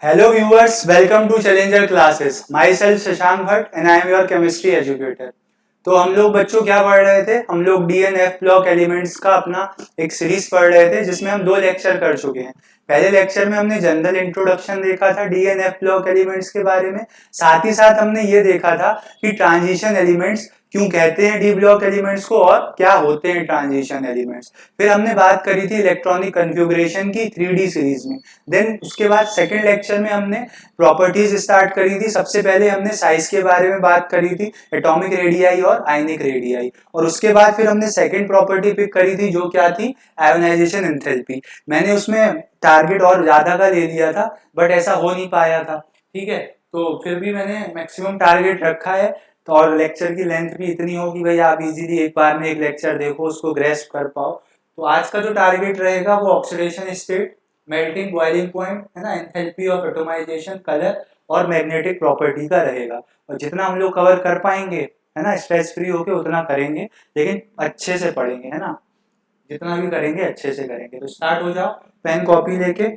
Hello viewers, welcome to Challenger Classes. Myself Shashank Bhatt and I am your chemistry educator. तो हम लोग बच्चों क्या पढ़ रहे थे? हम लोग DNF ब्लॉक एलिमेंट्स का अपना एक सीरीज पढ़ रहे थे जिसमें हम 2 लेक्चर कर चुके हैं। पहले लेक्चर में हमने जनरल इंट्रोडक्शन देखा था DNF ब्लॉक एलिमेंट्स के बारे में, साथ ही साथ हमने ये देखा था कि ट्रांजिशन एलिमेंट्स क्यों कहते हैं डी ब्लॉक एलिमेंट्स को और क्या होते हैं ट्रांजिशन एलिमेंट्स। फिर हमने बात करी थी इलेक्ट्रॉनिक कन्फिगुरेशन की 3D सीरीज में। देन उसके बाद सेकेंड लेक्चर में हमने प्रॉपर्टीज स्टार्ट करी थी। सबसे पहले हमने साइज के बारे में बात करी थी, एटॉमिक रेडियाई और आयनिक रेडियाई, और उसके बाद फिर हमने सेकेंड प्रॉपर्टी पिक करी थी जो क्या थी, आयोनाइजेशन एंथैल्पी। मैंने उसमें टारगेट और ज्यादा का ले लिया था बट ऐसा हो नहीं पाया था, ठीक है, तो फिर भी मैंने मैक्सिमम टारगेट रखा है। तो और लेक्चर की लेंथ भी इतनी हो कि भाई आप इजीली एक बार में एक लेक्चर देखो, उसको ग्रेस्प कर पाओ। तो आज का जो टारगेट रहेगा वो oxidation state, melting boiling point, है ना, एंथैल्पी ऑफ एटोमाइजेशन, कलर और मैग्नेटिक प्रॉपर्टी का रहेगा। और जितना हम लोग कवर कर पाएंगे, है ना, स्ट्रेस फ्री होके उतना करेंगे, लेकिन अच्छे से पढ़ेंगे, है ना, जितना भी करेंगे अच्छे से करेंगे। तो स्टार्ट हो जाओ पेन कॉपी लेके,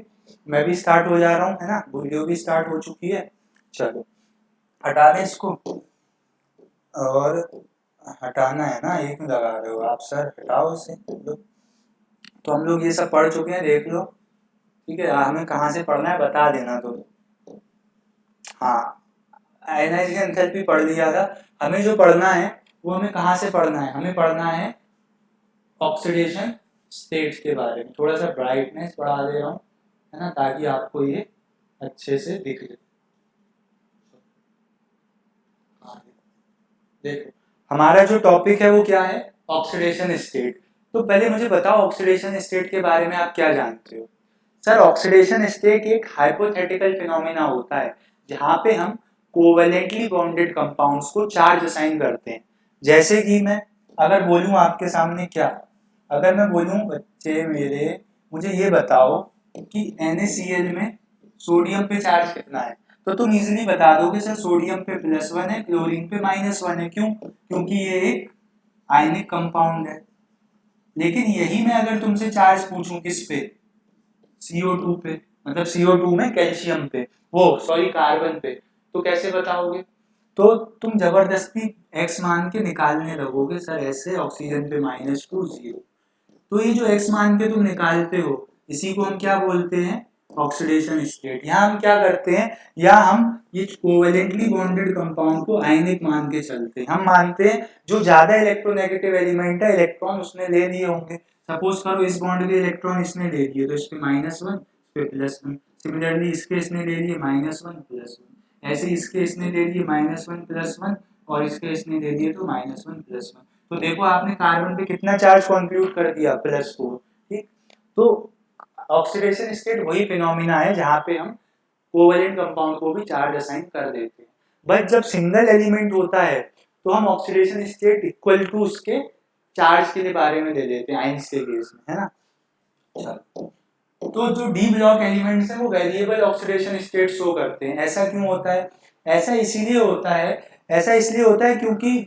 मैं भी स्टार्ट हो जा रहा हूँ, है ना, वीडियो भी स्टार्ट हो चुकी है। चलो हटा दें इसको, और हटाना है ना, एक में लगा रहे हो आप सर, हटाओ इसे। तो हम लोग ये सब पढ़ चुके हैं, देख लो, ठीक है। हमें कहाँ से पढ़ना है बता देना। तो हाँ, आयनाइजेशन एंथैल्पी पढ़ लिया था। हमें जो पढ़ना है वो हमें कहाँ से पढ़ना है, हमें पढ़ना है ऑक्सीडेशन स्टेट्स के बारे में। थोड़ा सा ब्राइटनेस बढ़ा दे रहा हूँ, है ना, ताकि आपको ये अच्छे से दिख जाए। देखो हमारा जो टॉपिक है वो क्या है, ऑक्सीडेशन स्टेट। तो पहले मुझे बताओ ऑक्सीडेशन स्टेट के बारे में आप क्या जानते हो। सर, ऑक्सीडेशन स्टेट एक हाइपोथेटिकल फिनोमेना होता है जहां पे हम कोवेलेंटली बॉन्डेड कंपाउंड्स को चार्ज असाइन करते हैं। जैसे कि मैं अगर बोलूं आपके सामने, क्या अगर मैं बोलूं बच्चे मेरे, मुझे ये बताओ कि NaCl में सोडियम पे चार्ज कितना है, तो तुम इजीली बता दोगे सर सोडियम पे +1 है, क्लोरीन पे -1 है। क्यों? क्योंकि ये एक आयनिक कंपाउंड है। लेकिन यही मैं अगर तुमसे चार्ज पूछूं किस पे, CO2 पे, मतलब CO2 में कैल्शियम पे, वो सॉरी कार्बन पे, तो कैसे बताओगे? तो तुम जबरदस्ती x मान के निकालने लगोगे, सर ऐसे ऑक्सीजन पे -2 0। तो ये जो x मान के तुम निकालते हो, इसी को हम क्या बोलते हैं, ऑक्सीडेशन स्टेट। यहाँ हम क्या करते हैं, या हम ये कोवेलेंटली बॉन्डेड कंपाउंड को आयनिक मान के चलते हैं। हम मानते हैं जो ज्यादा इलेक्ट्रोनेगेटिव एलिमेंट है, इलेक्ट्रॉन उसने ले लिए होंगे। सपोज करो इस बॉन्ड के इलेक्ट्रॉन इसने ले लिए, तो इस पे -1, इस पे +1। सिमिलरली इसके इसने ले लिए -1 +1, ऐसे इसके इसने ले लिए -1 +1, और इसके इसने ले लिए तो -1 +1। तो देखो आपने कार्बन पे कितना चार्ज कंट्रीब्यूट कर दिया, +4, ठीक। तो ऑक्सीडेशन स्टेट वही फिनोमिना है जहां पे हम कोवेलेंट कंपाउंड को भी चार्ज असाइन कर देते हैं। बट जब सिंगल एलिमेंट होता है तो हम ऑक्सीडेशन स्टेट इक्वल टू उसके चार्ज के बारे में दे देते हैं, आइंस के केस में, है ना। तो जो डी ब्लॉक एलिमेंट्स हैं वो वेरिएबल ऑक्सीडेशन स्टेट शो करते हैं। ऐसा क्यों होता है? ऐसा इसलिए होता है क्योंकि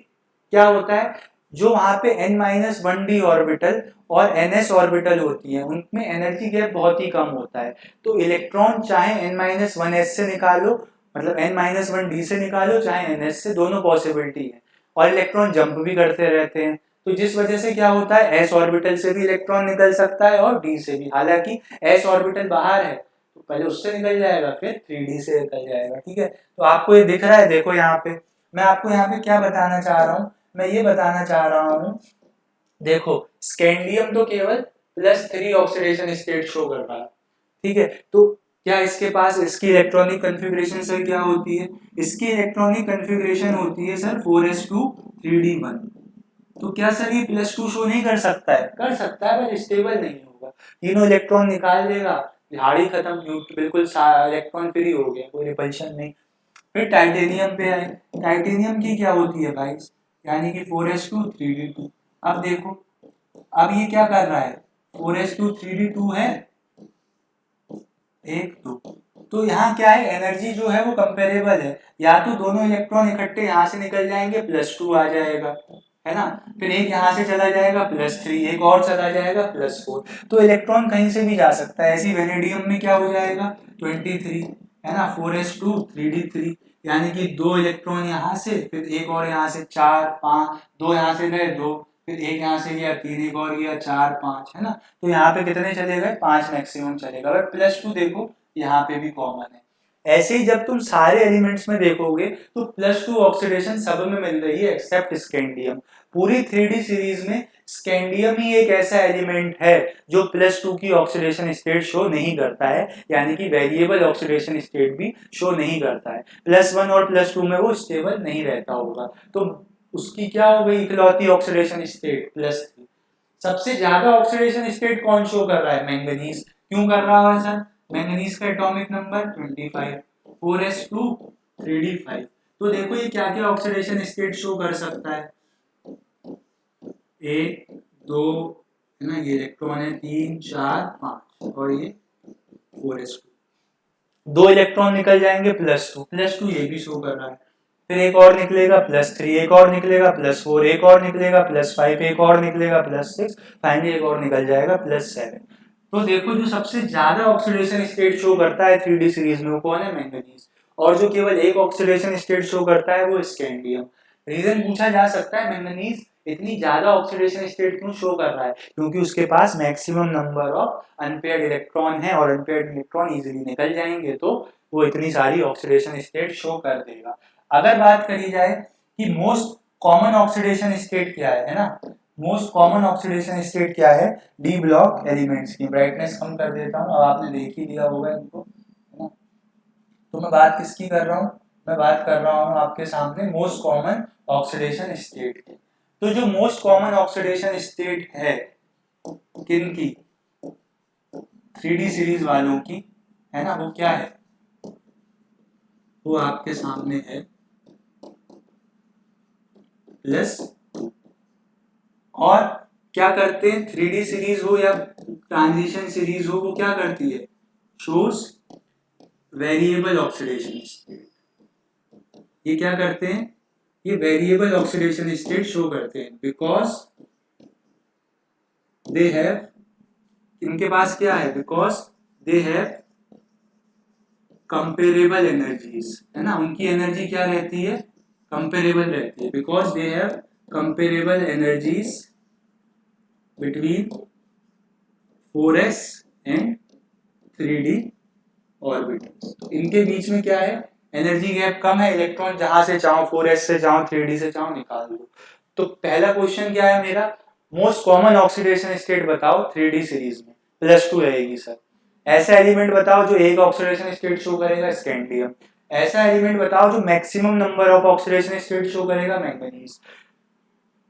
क्या होता है, जो वहां पे n-1d ऑर्बिटल और ns ऑर्बिटल होती है उनमें एनर्जी गैप बहुत ही कम होता है। तो इलेक्ट्रॉन चाहे n-1s से निकालो, मतलब n-1d से निकालो, चाहे ns से, दोनों पॉसिबिलिटी है। और इलेक्ट्रॉन जंप भी करते रहते हैं, तो जिस वजह से क्या होता है, s ऑर्बिटल से भी इलेक्ट्रॉन निकल सकता है और d से भी। हालांकि s ऑर्बिटल बाहर है तो पहले उससे निकल जाएगा, फिर 3d से निकल जाएगा, ठीक है। तो आपको ये दिख रहा है, देखो यहाँ पे मैं आपको यहाँ पे क्या बताना चाह रहा हूँ, मैं ये बताना चाह रहा हूँ, देखो स्कैंडियम तो केवल +3 ऑक्सीडेशन स्टेट शो कर रहा है, ठीक है। तो क्या इसके पास इसकी इलेक्ट्रॉनिक कन्फिग्रेशन सर क्या होती है, इसकी इलेक्ट्रॉनिक कन्फिग्रेशन होती है सर 4s2 3d1। तो क्या सर ये +2 शो नहीं कर सकता है? कर सकता है, पर स्टेबल नहीं होगा। तीनों इलेक्ट्रॉन निकाल देगा, झाड़ी खत्म, बिल्कुल इलेक्ट्रॉन फ्री हो गया, कोई रिपल्शन नहीं। फिर टाइटेनियम पे आए, टाइटेनियम की क्या होती है भाई, यानी कि 4s2 3d2। अब देखो, अब ये क्या कर रहा है, 4s2 3d2 है 1 2, तो यहाँ क्या है, एनर्जी जो है वो कंपेरेबल है। या तो दोनों इलेक्ट्रॉन इकट्ठे यहाँ से निकल जाएंगे, +2 आ जाएगा, है ना, फिर एक यहाँ से चला जाएगा +3, एक और चला जाएगा +4। तो इलेक्ट्रॉन कहीं से भी जा सकता है। ऐसी वेनेडियम में क्या हो जाएगा 23, है ना, 4s2 3d3, यानी कि 2 इलेक्ट्रॉन यहाँ से, फिर एक और यहाँ से 4 5, 2 यहाँ से गए 2, फिर एक यहाँ से गया 3, एक और गया 4 5, है ना। तो यहाँ पे कितने चले गए, 5 मैक्सिमम चलेगा। बट +2 देखो यहाँ पे भी कॉमन है। ऐसे ही जब तुम सारे एलिमेंट्स में देखोगे तो +2 ऑक्सीडेशन सब में मिल रही है एक्सेप्ट स्कैंडियम। पूरी 3D सीरीज में स्कैंडियम ही एक ऐसा एलिमेंट है जो +2 की ऑक्सीडेशन स्टेट शो नहीं करता है, यानी कि वेरिएबल ऑक्सीडेशन स्टेट भी शो नहीं करता है। +1 और +2 में वो स्टेबल नहीं रहता होगा, तो उसकी क्या हो गई इकलौती ऑक्सीडेशन स्टेट +3। सबसे ज्यादा ऑक्सीडेशन स्टेट कौन शो कर रहा है, मैंगनीज। क्यों कर रहा है सर, मैंगनीज का एटॉमिक नंबर 25, 4s2 3d5। तो देखो ये क्या क्या ऑक्सीडेशन स्टेट शो कर सकता है, 1 2, है ना, ये इलेक्ट्रॉन है 3 4 5, और ये 4s2। 2 इलेक्ट्रॉन निकल जाएंगे +2 ये भी शो कर रहा है, फिर एक और निकलेगा +3, एक और निकलेगा +4, एक और निकलेगा +5, एक और निकलेगा +6, फाइनली एक और निकल जाएगा +7। तो देखो जो सबसे ज्यादा ऑक्सीडेशन स्टेट शो करता है 3D सीरीज में वो कौन है, मैंगनीज। और जो केवल एक ऑक्सीडेशन स्टेट शो करता है वो स्कैंडियम। रीजन पूछा जा सकता है मैंगनीज इतनी ज्यादा ऑक्सीडेशन स्टेट क्यों शो कर रहा है, क्योंकि उसके पास maximum number of unpaired electron है, और अनपेयर्ड इलेक्ट्रॉन इजीली निकल जाएंगे तो वो इतनी सारी ऑक्सीडेशन स्टेट शो कर देगा। अगर बात करी जाए कि मोस्ट कॉमन ऑक्सीडेशन स्टेट क्या है ना, मोस्ट कॉमन ऑक्सीडेशन स्टेट क्या है, डी ब्लॉक एलिमेंट्स की। ब्राइटनेस कम कर देता हूँ, अब आपने देख ही लिया होगा इनको, है ना। तो मैं बात किसकी कर रहा हूँ, मैं बात कर रहा हूँ आपके सामने मोस्ट कॉमन ऑक्सीडेशन स्टेट की। तो जो मोस्ट कॉमन ऑक्सीडेशन स्टेट है किन की, 3D सीरीज वालों की, है ना, वो क्या है, वो आपके सामने है +2। और क्या करते हैं, 3D सीरीज हो या ट्रांजिशन सीरीज हो, वो क्या करती है, शोज वेरिएबल ऑक्सीडेशन स्टेट। ये क्या करते हैं, ये वेरिएबल ऑक्सीडेशन स्टेट शो करते हैं, बिकॉज दे हैव, इनके पास क्या है, because they have comparable energies, है ना, उनकी एनर्जी क्या रहती है, कंपेरेबल रहती है, because they have comparable energies between 4s and 3D orbitals. तो इनके बीच में क्या है, एनर्जी गैप कम है, इलेक्ट्रॉन जहां से चाहो 4s से चाहो 3D से चाहो निकाल दो। तो पहला क्वेश्चन क्या है मेरा, मोस्ट कॉमन ऑक्सीडेशन स्टेट बताओ 3D सीरीज में, +2 रहेगी सर। ऐसा एलिमेंट बताओ जो एक ऑक्सीडेशन स्टेट शो करेगा, स्कैंडियम। ऐसा एलिमेंट बताओ जो maximum number of oxidation state show करेगा, मैंगनीज।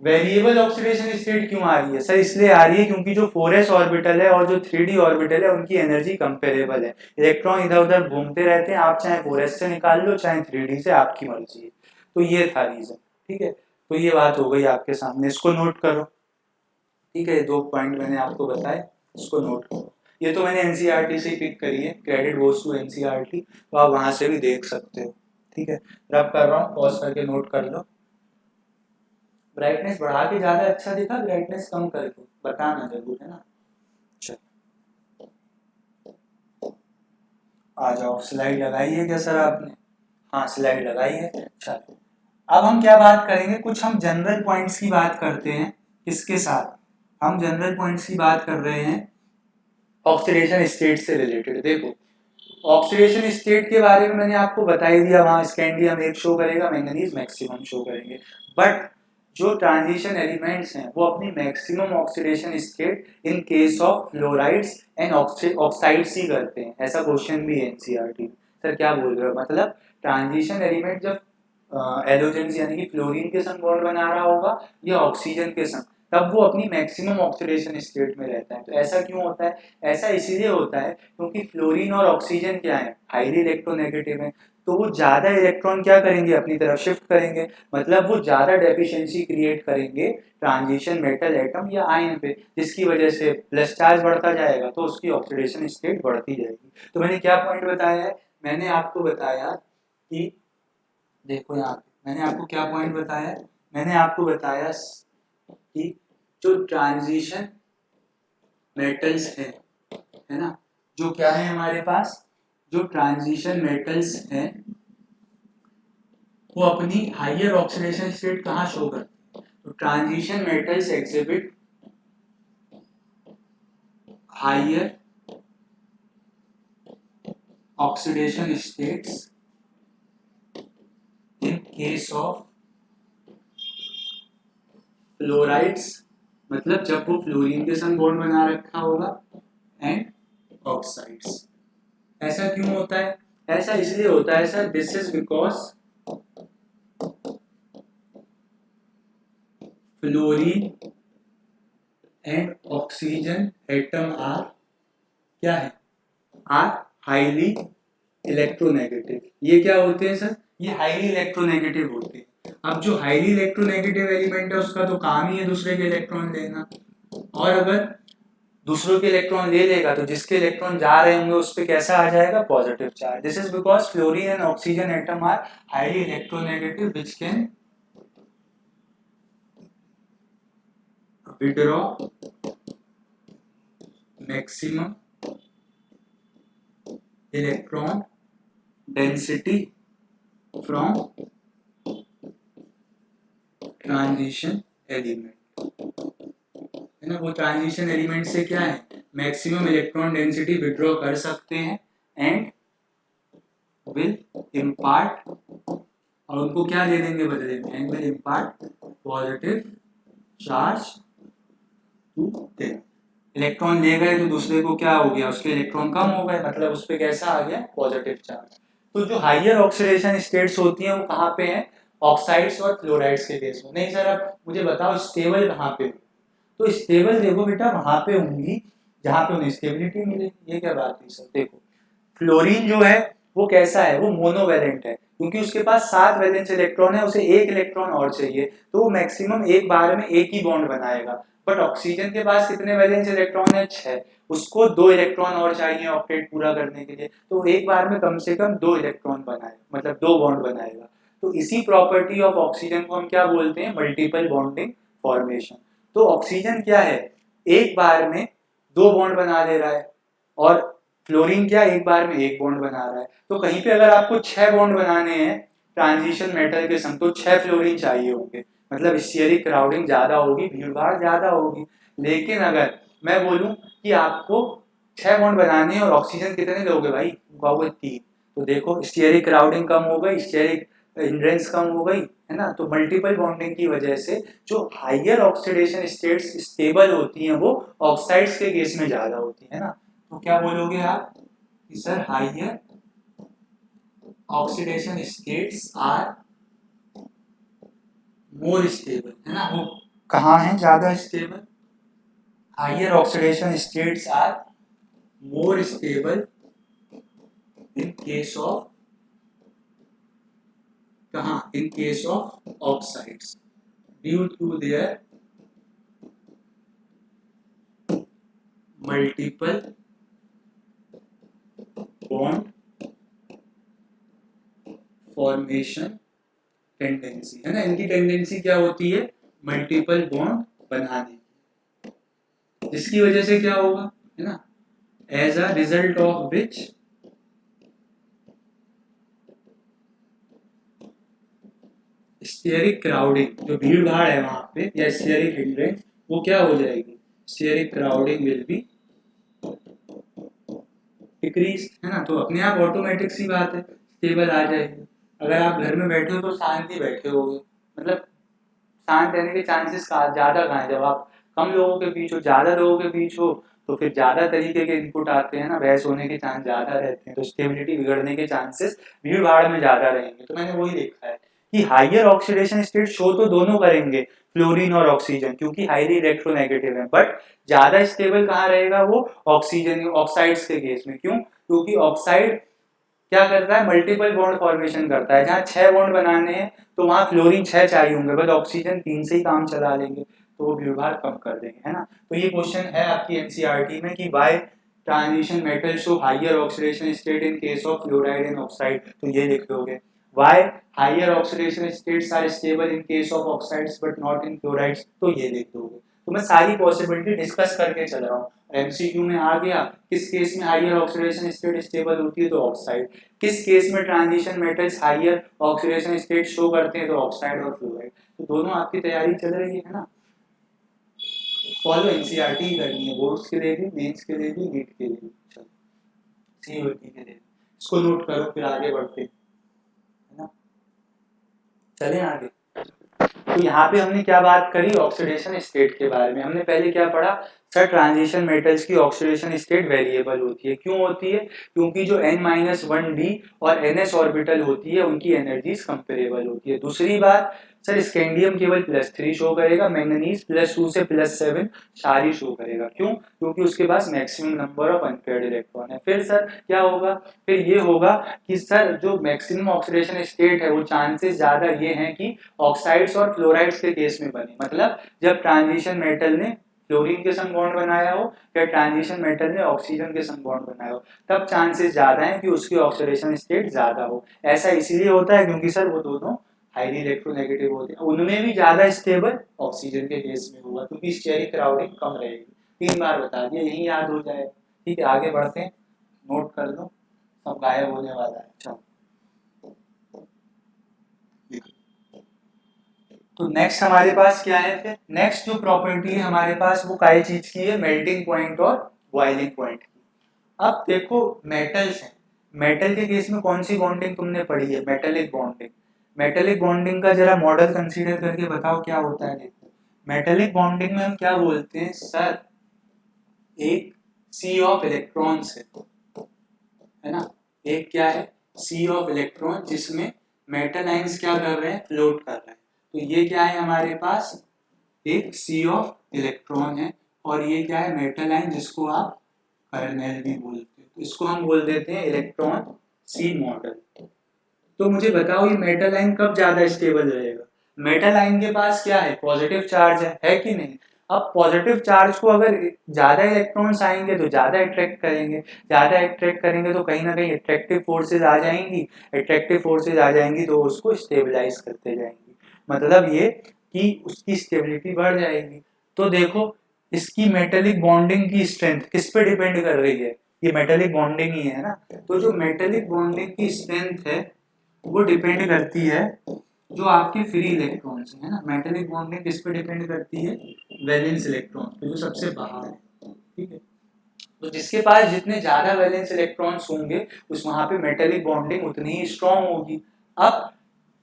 वेरिएबल ऑक्सीडेशन स्टेट क्यों आ रही है सर, इसलिए आ रही है क्योंकि जो 4s ऑर्बिटल है और जो 3D ऑर्बिटल है उनकी एनर्जी कंपेरेबल है। इलेक्ट्रॉन इधर उधर घूमते रहते हैं, आप चाहे 4s से निकाल लो चाहे 3D से, आपकी मर्जी है। तो ये था रीजन, ठीक है। तो ये बात हो गई आपके सामने, इसको नोट करो, ठीक है। 2 पॉइंट मैंने आपको बताए, इसको नोट करो। ये तो मैंने एनसीईआरटी से ही पिक करी है, क्रेडिट गोज टू एनसीईआरटी, तो आप वहां से भी देख सकते हो, ठीक है। रब कर रहा हूँ, पॉज करके नोट कर लो। ब्राइटनेस बढ़ा के ज्यादा अच्छा दिखा, ब्राइटनेस कम करके बताना जरूर, है ना। चलो आ जाओ, स्लाइड लगाई है क्या सर आपने, हाँ स्लाइड लगाई है। चलो अब हम क्या बात करेंगे, कुछ हम जनरल पॉइंट्स की बात करते हैं। किसके साथ, हम जनरल पॉइंट्स की बात कर रहे हैं ऑक्सीडेशन स्टेट से रिलेटेड। देखो ऑक्सीडेशन स्टेट के बारे में मैंने आपको बता ही दिया, वहां स्कैंडियम एक शो करेगा, मैंगनीज मैक्सिमम शो करेंगे। बट जो ट्रांजिशन एलिमेंट्स हैं वो अपनी maximum oxidation state in case of fluorides and oxides ही करते हैं। ऐसा क्वेश्चन भी है एनसीईआरटी में। सर क्या बोल रहे हो, मतलब ट्रांजिशन एलिमेंट जब एलोजेंस यानी कि फ्लोरीन के संग बॉन्ड बना रहा होगा या ऑक्सीजन के संग, तब वो अपनी मैक्सिमम ऑक्सीडेशन स्टेट में रहता है। तो ऐसा क्यों होता है, ऐसा इसीलिए होता है क्योंकि फ्लोरीन और ऑक्सीजन क्या है, हाईली इलेक्ट्रोनेगेटिव है। तो वो ज्यादा इलेक्ट्रॉन क्या करेंगे, अपनी तरफ शिफ्ट करेंगे, मतलब वो ज्यादा डेफिशिएंसी क्रिएट करेंगे ट्रांजिशन मेटल एटम या आयन पे, जिसकी वजह से प्लस चार्ज बढ़ता जाएगा तो उसकी ऑक्सीडेशन स्टेट बढ़ती जाएगी। तो मैंने क्या पॉइंट बताया है, मैंने आपको बताया कि देखो यहाँ पे मैंने आपको क्या पॉइंट बताया, मैंने आपको बताया कि जो ट्रांजिशन मेटल्स है ना, जो क्या है हमारे पास, जो ट्रांजिशन मेटल्स हैं वो अपनी हायर ऑक्सीडेशन स्टेट कहाँ शो करते हैं? तो transition metals exhibit higher oxidation states in case of fluorides, मतलब जब वो फ्लोरीन के संग बॉन्ड बना रखा होगा, एंड ऑक्साइड्स। ऐसा क्यों होता है? ऐसा इसलिए होता है sir, this is because fluorine and oxygen atom are क्या है? Are highly electronegative. ये क्या होते हैं सर? ये हाईली इलेक्ट्रोनेगेटिव होते हैं। अब जो हाईली इलेक्ट्रोनेगेटिव एलिमेंट है उसका तो काम ही है दूसरे के इलेक्ट्रॉन लेना, और अगर दूसरों के इलेक्ट्रॉन ले लेगा तो जिसके इलेक्ट्रॉन जा रहे होंगे उस पर कैसा आ जाएगा? Positive charge. This is because fluorine and oxygen atom are highly electronegative which can withdraw maximum electron density from transition element, है ना? वो ट्रांजिशन एलिमेंट से क्या है? मैक्सिमम इलेक्ट्रॉन डेंसिटी विड्रॉ कर सकते हैं एंड विल इम्पार्ट, और उनको क्या दे देंगे बदले में? And will impart positive charge to them. Electron ले गए तो दूसरे को क्या हो गया? उसके इलेक्ट्रॉन कम हो गए, मतलब उस पर कैसा आ गया? Positive charge. तो जो हाइयर ऑक्सीडेशन स्टेट्स होती हैं वो कहाँ पे हैं? ऑक्साइड्स और फ्लोराइड्स के केस में। नहीं सर अब मुझे बताओ स्टेबल कहाँ पे? तो स्टेबल देखो बेटा वहां पे होंगी जहां पे उन्हें स्टेबिलिटी मिलेगी। ये क्या बात है सर? देखो फ्लोरीन जो है वो कैसा है? वो मोनोवैलेंट है, क्योंकि उसके पास 7 वैलेंस इलेक्ट्रॉन है, उसे एक इलेक्ट्रॉन और चाहिए, तो वो मैक्सिमम एक बार में एक ही बॉन्ड बनाएगा। बट ऑक्सीजन के पास कितने वैलेंस इलेक्ट्रॉन है? 6। उसको 2 इलेक्ट्रॉन और चाहिए ऑक्टेट पूरा करने के लिए, तो एक बार में कम से कम 2 इलेक्ट्रॉन बनाएगा, मतलब 2 बॉन्ड बनाएगा। तो इसी प्रॉपर्टी ऑफ ऑक्सीजन को हम क्या बोलते हैं? Multiple bonding formation. तो ऑक्सीजन क्या है? एक बार में 2 बॉन्ड बना ले रहा है, और फ्लोरीन क्या एक बार में एक बॉन्ड बना रहा है। तो कहीं पे अगर आपको 6 बॉन्ड बनाने हैं ट्रांजिशन मेटल के संग तो 6 फ्लोरीन चाहिए होंगे, मतलब स्टेरिक क्राउडिंग ज्यादा होगी, भीड़ भाड़ ज्यादा होगी। लेकिन अगर मैं बोलूं कि आपको 6 बॉन्ड बनाने हैं और ऑक्सीजन कितने लोगे भाई? कहोगे 3, तो देखो स्टेरिक क्राउडिंग कम हो गई, स्टेरिक हिंड्रेंस कम हो गई, है ना? तो मल्टीपल बॉन्डिंग की वजह से जो हाइयर ऑक्सीडेशन स्टेट्स स्टेबल होती हैं वो ऑक्साइड्स के केस में ज्यादा होती है ना। तो क्या बोलोगे आप कि sir higher oxidation states are more stable, है ना? वो कहाँ है ज्यादा stable? Higher oxidation states are more stable in case of, कहाँ? In case of oxides due to their multiple bond formation tendency, है ना? इनकी टेंडेंसी क्या होती है? मल्टीपल बॉन्ड बनाने की, जिसकी वजह से क्या होगा, है ना? As a result of which steric crowding, जो भीड़ भाड़ है वहां पे, या स्टेरिक हिंड्रेंस, वो क्या हो जाएगी? Steric crowding will be decrease, है ना? तो अपने आप ऑटोमेटिक सी बात है, स्टेबल आ जाएगी। अगर आप घर में बैठे हो तो शांत ही बैठे होगे, मतलब शांत रहने के चांसेस ज्यादा कहाँ है? जब आप कम लोगों के बीच हो, ज्यादा लोगों के बीच हो तो फिर ज्यादा तरीके के इनपुट आते हैं ना, बहस होने के चांस ज्यादा रहते हैं, तो स्टेबिलिटी बिगड़ने के चांसेस भीड़ भाड़ में ज्यादा रहेंगे। तो मैंने वही देखा है कि हाइयर ऑक्सीडेशन स्टेट शो तो दोनों करेंगे, फ्लोरीन और ऑक्सीजन, क्योंकि हाईली इलेक्ट्रोनेगेटिव है, बट ज्यादा स्टेबल कहाँ रहेगा वो? ऑक्सीजन ऑक्साइड्स के केस में। क्यों? क्योंकि ऑक्साइड क्या करता है? मल्टीपल बॉन्ड फॉर्मेशन करता है। जहाँ 6 बॉन्ड बनाने हैं तो वहां फ्लोरीन 6 चाहिए होंगे, बट ऑक्सीजन 3 से ही काम चला लेंगे, तो वो भीड़ भाड़ कम कर देंगे, है ना? तो ये क्वेश्चन है आपकी एनसीईआरटी में कि why transition metal show higher oxidation state in case of fluoride and oxide, तो ये लिख दोगे। Why higher oxidation states are stable in case of oxides but not in fluorides, तो ये लिख दोगे। तो मैं सारी पॉसिबिलिटी डिस्कस करके चल रहा हूँ। एमसीक्यू में आ गया, किस केस में हाइयर ऑक्सीडेशन स्टेट स्टेबल होती है तो ऑक्साइड, किस केस में transition metals higher oxidation state show करते हैं तो ऑक्साइड और फ्लोराइड। तो दोनों आपकी तैयारी चल रही है ना। फॉलो एनसीईआरटी करनी है, बोर्ड्स के लिए भी, मेंस के लिए भी, नीट के लिए भी, चलो सीयूईटी के लिए। इसको नोट करो, फिर आगे बढ़ते हैं, है ना। चलें आगे। तो यहाँ पे हमने क्या बात करी, ऑक्सीडेशन स्टेट के बारे में। हमने पहले क्या पढ़ा, सर ट्रांजिशन मेटल्स की ऑक्सीडेशन स्टेट वेरिएबल होती है। क्यों होती है? क्योंकि जो n-1d और ns ऑर्बिटल होती है उनकी एनर्जीज कंपेरेबल होती है। दूसरी बात, सर स्कैंडियम केवल +3 शो करेगा, मैंगनीज +2 से +7 सारी शो करेगा। क्यों? क्योंकि उसके पास maximum number of unpaired electron है। फिर सर क्या होगा, फिर ये होगा कि सर जो मैक्सिमम ऑक्सीडेशन स्टेट है वो चांसेस ज्यादा ये हैं कि ऑक्साइड्स और फ्लोराइड्स के केस में बने। मतलब जब ट्रांजिशन मेटल ने फ्लोरीन के संग बॉन्ड बनाया हो या ट्रांजिशन मेटल ने ऑक्सीजन के संग बॉन्ड बनाया हो, तब चांसेस ज्यादा हैं कि उसकी ऑक्सीडेशन स्टेट ज्यादा हो। ऐसा इसलिए होता है क्योंकि सर वो दोनों हाईली इलेक्ट्रोनेगेटिव होते हैं। उनमें भी ज्यादा स्टेबल ऑक्सीजन के केस में होगा क्योंकि स्टेरिक क्राउडिंग कम रहेगी। 3 बार बता दिया, यही याद हो जाए। ठीक है, आगे बढ़ते हैं, नोट कर लो, सब गायब होने वाला है। अच्छा, तो नेक्स्ट हमारे पास क्या है, फिर नेक्स्ट जो प्रॉपर्टी है हमारे पास वो काय चीज की है, मेल्टिंग पॉइंट और बॉइलिंग पॉइंट की। अब देखो मेटल्स हैं, मेटल के केस में कौन सी बॉन्डिंग तुमने पढ़ी है, मेटेलिक बॉन्डिंग। मेटेलिक बॉन्डिंग का जरा मॉडल कंसीडर करके बताओ क्या होता है। देखो मेटेलिक बॉन्डिंग में हम क्या बोलते हैं, सर एक सी ऑफ इलेक्ट्रॉन्स है ना, एक क्या है, सी ऑफ इलेक्ट्रॉन, जिसमें मेटल आइंस क्या कर रहे हैं, फ्लोट कर रहे हैं। तो ये क्या है हमारे पास, एक सी ऑफ इलेक्ट्रॉन है, और ये क्या है, मेटल आयन, जिसको आप कर्नेल भी बोलते हैं। तो इसको हम बोल देते हैं इलेक्ट्रॉन सी मॉडल। तो मुझे बताओ ये मेटल आयन कब ज्यादा स्टेबल रहेगा। मेटल आयन के पास क्या है, पॉजिटिव चार्ज है कि नहीं। अब पॉजिटिव चार्ज को अगर ज्यादा इलेक्ट्रॉन्स आएंगे तो ज्यादा अट्रैक्ट करेंगे, ज्यादा अट्रैक्ट करेंगे तो कहीं ना कहीं अट्रैक्टिव फोर्सेज आ जाएंगी, अट्रैक्टिव फोर्सेज आ जाएंगी तो उसको स्टेबलाइज करते जाएंगी। मतलब ये कि उसकी स्टेबिलिटी बढ़ जाएगी। तो देखो इसकी मेटेलिक बॉन्डिंग की स्ट्रेंथ किस पे डिपेंड कर रही है, ये मेटेलिक बॉन्डिंग ही है ना। तो जो मेटेलिक बॉन्डिंग की स्ट्रेंथ है वो डिपेंड करती है जो आपके फ्री इलेक्ट्रॉन्स है ना। मेटेलिक बॉन्डिंग किस पे डिपेंड करती है, वैलेंस इलेक्ट्रॉन पे, जो सबसे बाहर है। ठीक है, तो जिसके पास जितने ज्यादा वैलेंस इलेक्ट्रॉन्स होंगे उस वहां पे मेटेलिक बॉन्डिंग उतनी ही स्ट्रांग होगी। अब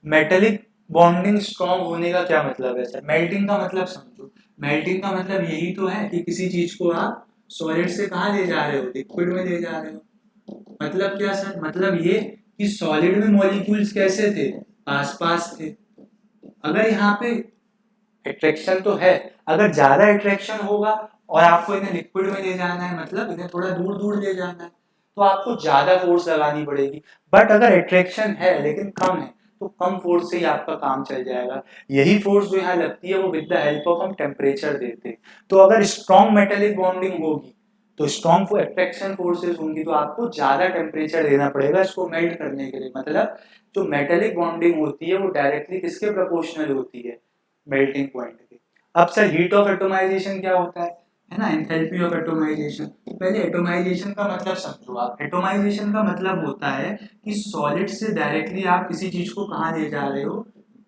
मेटेलिक बॉन्डिंग स्ट्रांग होने का क्या मतलब है सर, मेल्टिंग का मतलब समझो। मेल्टिंग का मतलब यही तो है कि किसी चीज को आप सॉलिड से कहाँ ले जा रहे हो, लिक्विड में ले जा रहे हो। मतलब क्या सर, मतलब ये कि सॉलिड में मॉलिक्यूल्स कैसे थे, आस पास थे। अगर यहाँ पे अट्रैक्शन तो है, अगर ज्यादा अट्रैक्शन होगा और आपको इन्हें लिक्विड में ले जाना है, मतलब इन्हें थोड़ा दूर दूर ले जाना है, तो आपको ज्यादा फोर्स लगानी पड़ेगी। बट अगर अट्रैक्शन है लेकिन कम है तो कम फोर्स से ही आपका काम चल जाएगा। यही फोर्स जो यहाँ लगती है वो विद द हेल्प ऑफ हम टेम्परेचर देते हैं। तो अगर स्ट्रॉन्ग मेटेलिक बॉन्डिंग होगी तो स्ट्रॉन्ग अट्रैक्शन फोर्सेस होंगी, तो आपको ज्यादा टेम्परेचर देना पड़ेगा इसको मेल्ट करने के लिए। मतलब जो मेटेलिक बॉन्डिंग होती है वो डायरेक्टली किसके प्रोपोर्शनल होती है, मेल्टिंग पॉइंट के। अब सर हीट ऑफ एटोमाइजेशन क्या होता है ना, एंथैल्पी ऑफ एटोमाइजेशन। पहले एटोमाइजेशन का मतलब समझो आप। एटोमाइजेशन का मतलब होता है कि सॉलिड से डायरेक्टली आप किसी चीज को कहाँ ले जा रहे हो,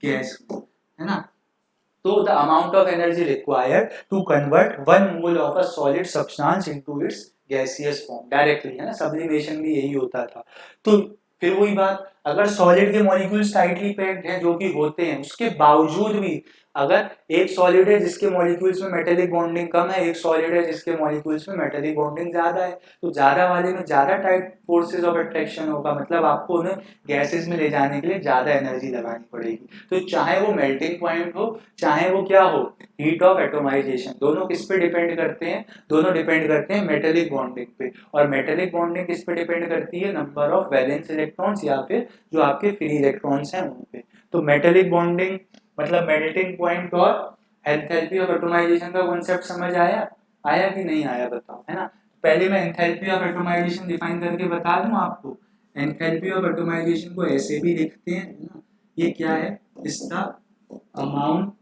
गैस को, है ना। तो the amount of energy required to convert 1 mole of a solid substance into its gaseous form, directly, है ना। सब्लिमेशन भी यही होता था। तो फिर वही बात, अगर सॉलिड के मॉलिक्यूल्स टाइटली पैक्ड हैं जो कि होते हैं, उसके बावजूद भी अगर एक सॉलिड है जिसके मॉलिक्यूल्स में मेटेलिक बॉन्डिंग कम है, एक सॉलिड है जिसके मॉलिक्यूल्स में मेटेलिक बॉन्डिंग ज्यादा है, तो ज्यादा वाले में ज्यादा टाइट फोर्सेस ऑफ अट्रैक्शन होगा। मतलब आपको उन्हें गैसेस में ले जाने के लिए ज्यादा एनर्जी लगानी पड़ेगी। तो चाहे वो मेल्टिंग पॉइंट हो, चाहे वो क्या हो, हीट ऑफ एटोमाइजेशन, दोनों किस पे डिपेंड करते हैं, दोनों डिपेंड करते हैं मेटेलिक बॉन्डिंग पे। और मेटेलिक बॉन्डिंग किस पे डिपेंड करती है, नंबर ऑफ वैलेंस इलेक्ट्रॉन्स या फिर जो आपके फ्री इलेक्ट्रॉन्स हैं उन पे। तो मेटेलिक बॉन्डिंग मतलब मेल्टिंग पॉइंट और एंथैल्पी ऑफ एटोमाइजेशन का कॉन्सेप्ट समझ आया, आया कि नहीं आया बताओ, है ना। पहले मैं एंथैल्पी ऑफ एटोमाइजेशन डिफाइन करके बता दूं आपको। एंथैल्पी ऑफ एटोमाइजेशन को ऐसे भी लिखते हैं ना, ये क्या है, इसका अमाउंट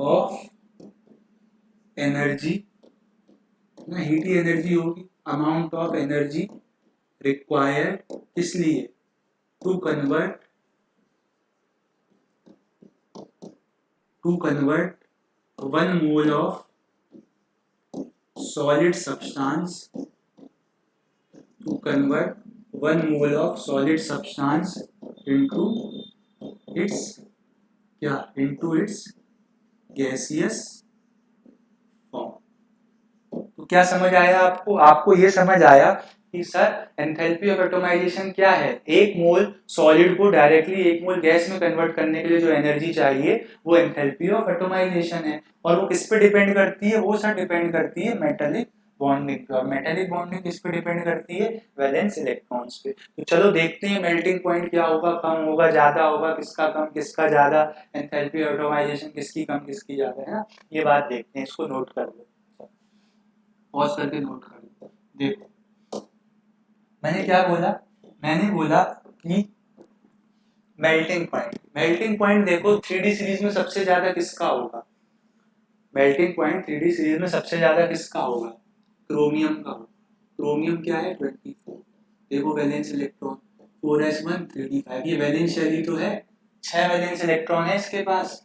ऑफ एनर्जी ना, हीट ही एनर्जी होगी, अमाउंट ऑफ एनर्जी रिक्वायर्ड किस लिए, to convert one mole of solid substance to convert 1 mole of solid substance into its gaseous form। तो क्या समझ आया आपको? आपको ये समझ आया कि सर एंथैल्पी ऑफ एटोमाइजेशन क्या है, एक मोल सॉलिड को डायरेक्टली एक मोल गैस में कन्वर्ट करने के लिए जो एनर्जी चाहिए वो एंथैल्पी ऑफ एटोमाइजेशन है। और वो किस पे डिपेंड करती है? वो सर डिपेंड करती है मेटालिक बॉन्डिंग पे। और मेटालिक बॉन्डिंग किस पे डिपेंड करती है? वैलेंस इलेक्ट्रॉन्स पे। तो चलो देखते हैं मेल्टिंग पॉइंट क्या होगा, कम होगा ज्यादा होगा, किसका कम किसका ज्यादा, एंथैल्पी ऑफ एटोमाइजेशन किसकी कम किसकी ज्यादा, है ना। ये बात देखते हैं, इसको नोट कर लो, पॉज करके नोट कर लो। देखो मैंने क्या बोला, मैंने बोला कि मेल्टिंग पॉइंट देखो 3D सीरीज में सबसे ज्यादा किसका होगा, मेल्टिंग पॉइंट 3D सीरीज में सबसे ज्यादा किसका होगा, क्रोमियम का होगा। क्रोमियम क्या है 24, देखो वैलेंस इलेक्ट्रॉन 4s1 3d5, ये वैलेंस शेल तो है, 6 वैलेंस इलेक्ट्रॉन है इसके पास,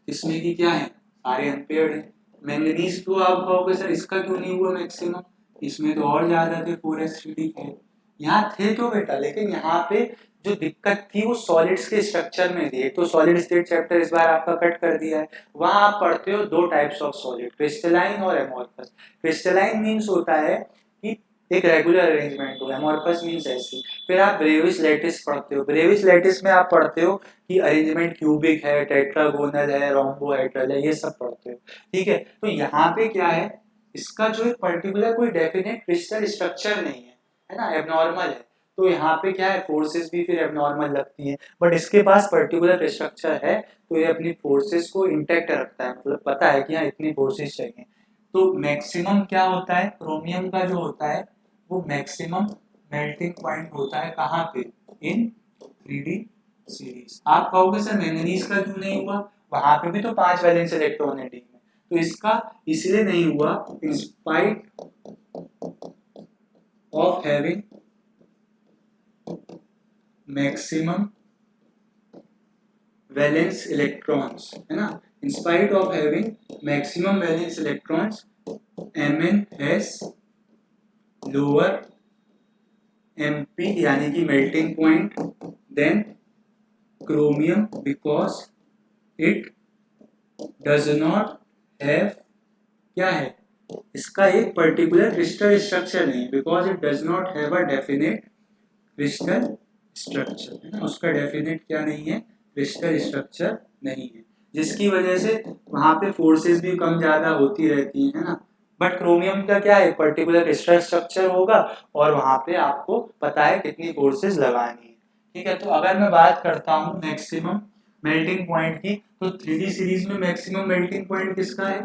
इसमें की क्या है सारे अनपेयर्ड है। मैंगनीज तो आप कहोगे सर इसका क्यों नहीं हुआ मैक्सिमम, इसमें तो और ज्यादा थे 4s3d5, यहाँ थे तो बेटा, लेकिन यहाँ पे जो दिक्कत थी वो सॉलिड्स के स्ट्रक्चर में थी। एक तो सॉलिड स्टेट चैप्टर इस बार आपका कट कर दिया है, वहां आप पढ़ते हो दो टाइप्स ऑफ सॉलिड, क्रिस्टलाइन और एमोर्फस। क्रिस्टलाइन मींस होता है कि एक रेगुलर अरेंजमेंट हो, एमोर्फस मींस ऐसी। फिर आप ब्रेविस लैटिस पढ़ते हो, ब्रेविस लैटिस में आप पढ़ते हो कि अरेंजमेंट क्यूबिक है, टेट्रागोनल है, रोम्बोहेड्रल है, ये सब पढ़ते हो, ठीक है। तो यहाँ पे क्या है, इसका जो एक पर्टिकुलर कोई डेफिनेट क्रिस्टल स्ट्रक्चर नहीं है ना, एबनॉर्मल है। तो यहाँ पे क्या है, फोर्सेस भी फिर एबनॉर्मल लगती हैं, बट इसके पास पर्टिकुलर स्ट्रक्चर है तो ये अपनी फोर्सेस को इंटैक्ट रखता है, मतलब पता है कि हाँ इतनी फोर्सेस चाहिए। तो मैक्सिमम क्या होता है, क्रोमियम का जो होता है वो मैक्सिमम मेल्टिंग पॉइंट होता है कहाँ पे, इन 3D सीरीज। आप कहोगे सर मैंगनीज का क्यों नहीं हुआ, वहां पे भी तो 5 वैलेंस इलेक्ट्रॉन है डी में, तो इसका इसलिए नहीं हुआ in spite of having maximum valence electrons, है ना, in spite of having maximum valence electrons Mn has lower MP यानी कि melting point than chromium because it does not have, क्या है, इसका एक पर्टिकुलर क्रिस्टल स्ट्रक्चर नहीं, because it does not have a definite crystal structure, है ना, उसका डेफिनेट क्या नहीं है, क्रिस्टल स्ट्रक्चर नहीं है, जिसकी वजह से वहां पे फोर्सेस भी कम ज्यादा होती रहती है ना। बट क्रोमियम का क्या है, पर्टिकुलर क्रिस्टल स्ट्रक्चर होगा और वहां पे आपको पता है कितनी फोर्सेस लगानी है, ठीक है। तो अगर मैं बात करता हूँ मैक्सिमम मेल्टिंग पॉइंट की, तो 3D सीरीज में मैक्सिमम मेल्टिंग पॉइंट किसका है,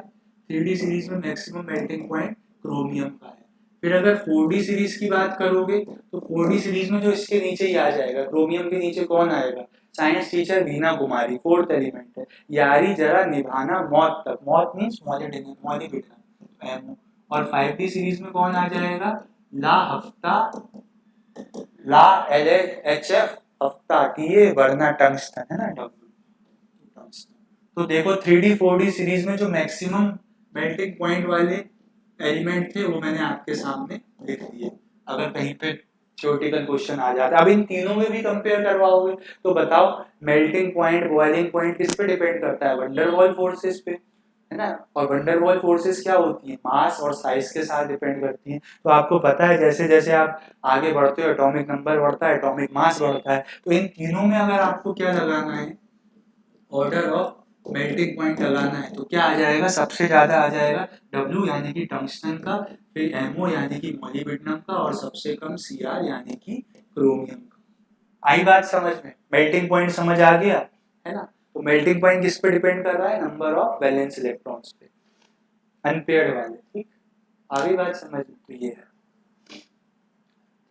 3D सीरीज में मैक्सिमम मेल्टिंग पॉइंट क्रोमियम का है। फिर अगर 4D सीरीज की बात करोगे तो 4D सीरीज में जो इसके नीचे ही आ जाएगा, क्रोमियम के नीचे कौन आएगा, साइंस टीचर वीना कुमारी, फोर्थ एलिमेंट है, यारी जरा निभाना मौत तक, मौत मींस मॉलिब्डेनम। और 5D सीरीज में कौन आ जाएगा, ला हफ्ता, ला LHF हफ्ता, टीए वरना टंगस्टन, है ना, डब्ल्यू। तो देखो 3D 4D सीरीज में जो मैक्सिमम मेल्टिंग पॉइंट वाले एलिमेंट थे वो मैंने आपके सामने लिख दिए। अगर कहीं पे थ्योरेटिकल क्वेश्चन आ जाता है, अब इन तीनों में भी कंपेयर करवाओगे तो बताओ मेल्टिंग पॉइंट बॉइलिंग पॉइंट किस पे डिपेंड करता है, वंडरवॉल फोर्सेस पे, है ना। और वंडरवॉल फोर्सेस क्या होती है, मास और साइज के साथ डिपेंड करती हैं। तो आपको पता है जैसे जैसे आप आगे बढ़ते हो एटॉमिक नंबर बढ़ता है, एटॉमिक मास बढ़ता है, तो इन तीनों में अगर आपको क्या लगाना है, ऑर्डर ऑफ मेल्टिंग पॉइंट लगाना है, तो क्या आ जाएगा, सबसे ज्यादा आ जाएगा W यानी कि टंगस्टन का, फिर MO यानी कि मोलिब्डेनम का, और सबसे कम Cr यानी कि क्रोमियम का। आई बात समझ में, मेल्टिंग पॉइंट समझ आ गया, है ना। तो मेल्टिंग पॉइंट किस पे डिपेंड कर रहा है, नंबर ऑफ वैलेंस इलेक्ट्रॉन्स पे, अनपेयर्ड वाले, ठीक। आगे बात समझ में, तो ये है,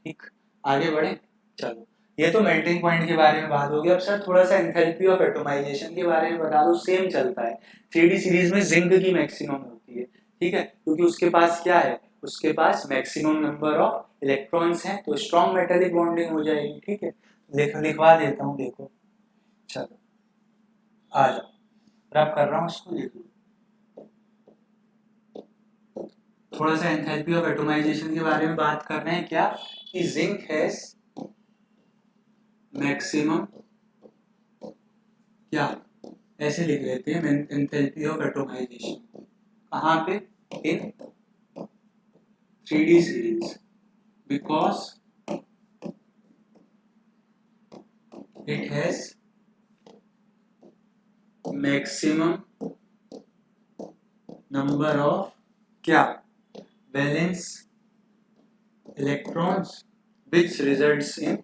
ठीक। आगे बढ़े, चलो ये तो मेल्टिंग पॉइंट के बारे में बात होगी। अब सर थोड़ा सा एंथैल्पी ऑफ एटोमाइजेशन के बारे में बता दो। सेम चलता है, 3D सीरीज में जिंक की मैक्सिमम होती है, ठीक है, क्योंकि उसके पास क्या है, उसके पास मैक्सिमम नंबर ऑफ इलेक्ट्रॉन्स हैं, तो स्ट्रॉन्ग मेटेलिक बॉन्डिंग हो जाएगी, ठीक है। लिखवा देता हूँ, देखो, चलो आ जाओ, रब कर रहा हूँ इसको, देखो थोड़ा सा एंथैल्पी ऑफ एटोमाइजेशन के बारे में बात कर रहे हैं क्या, कि जिंक हैज मैक्सिमम, क्या ऐसे लिख लेते हैं, एंथैल्पी ऑफ एटोमाइजेशन कहाँ पे, in 3D series, because it has maximum number of क्या, valence electrons which results in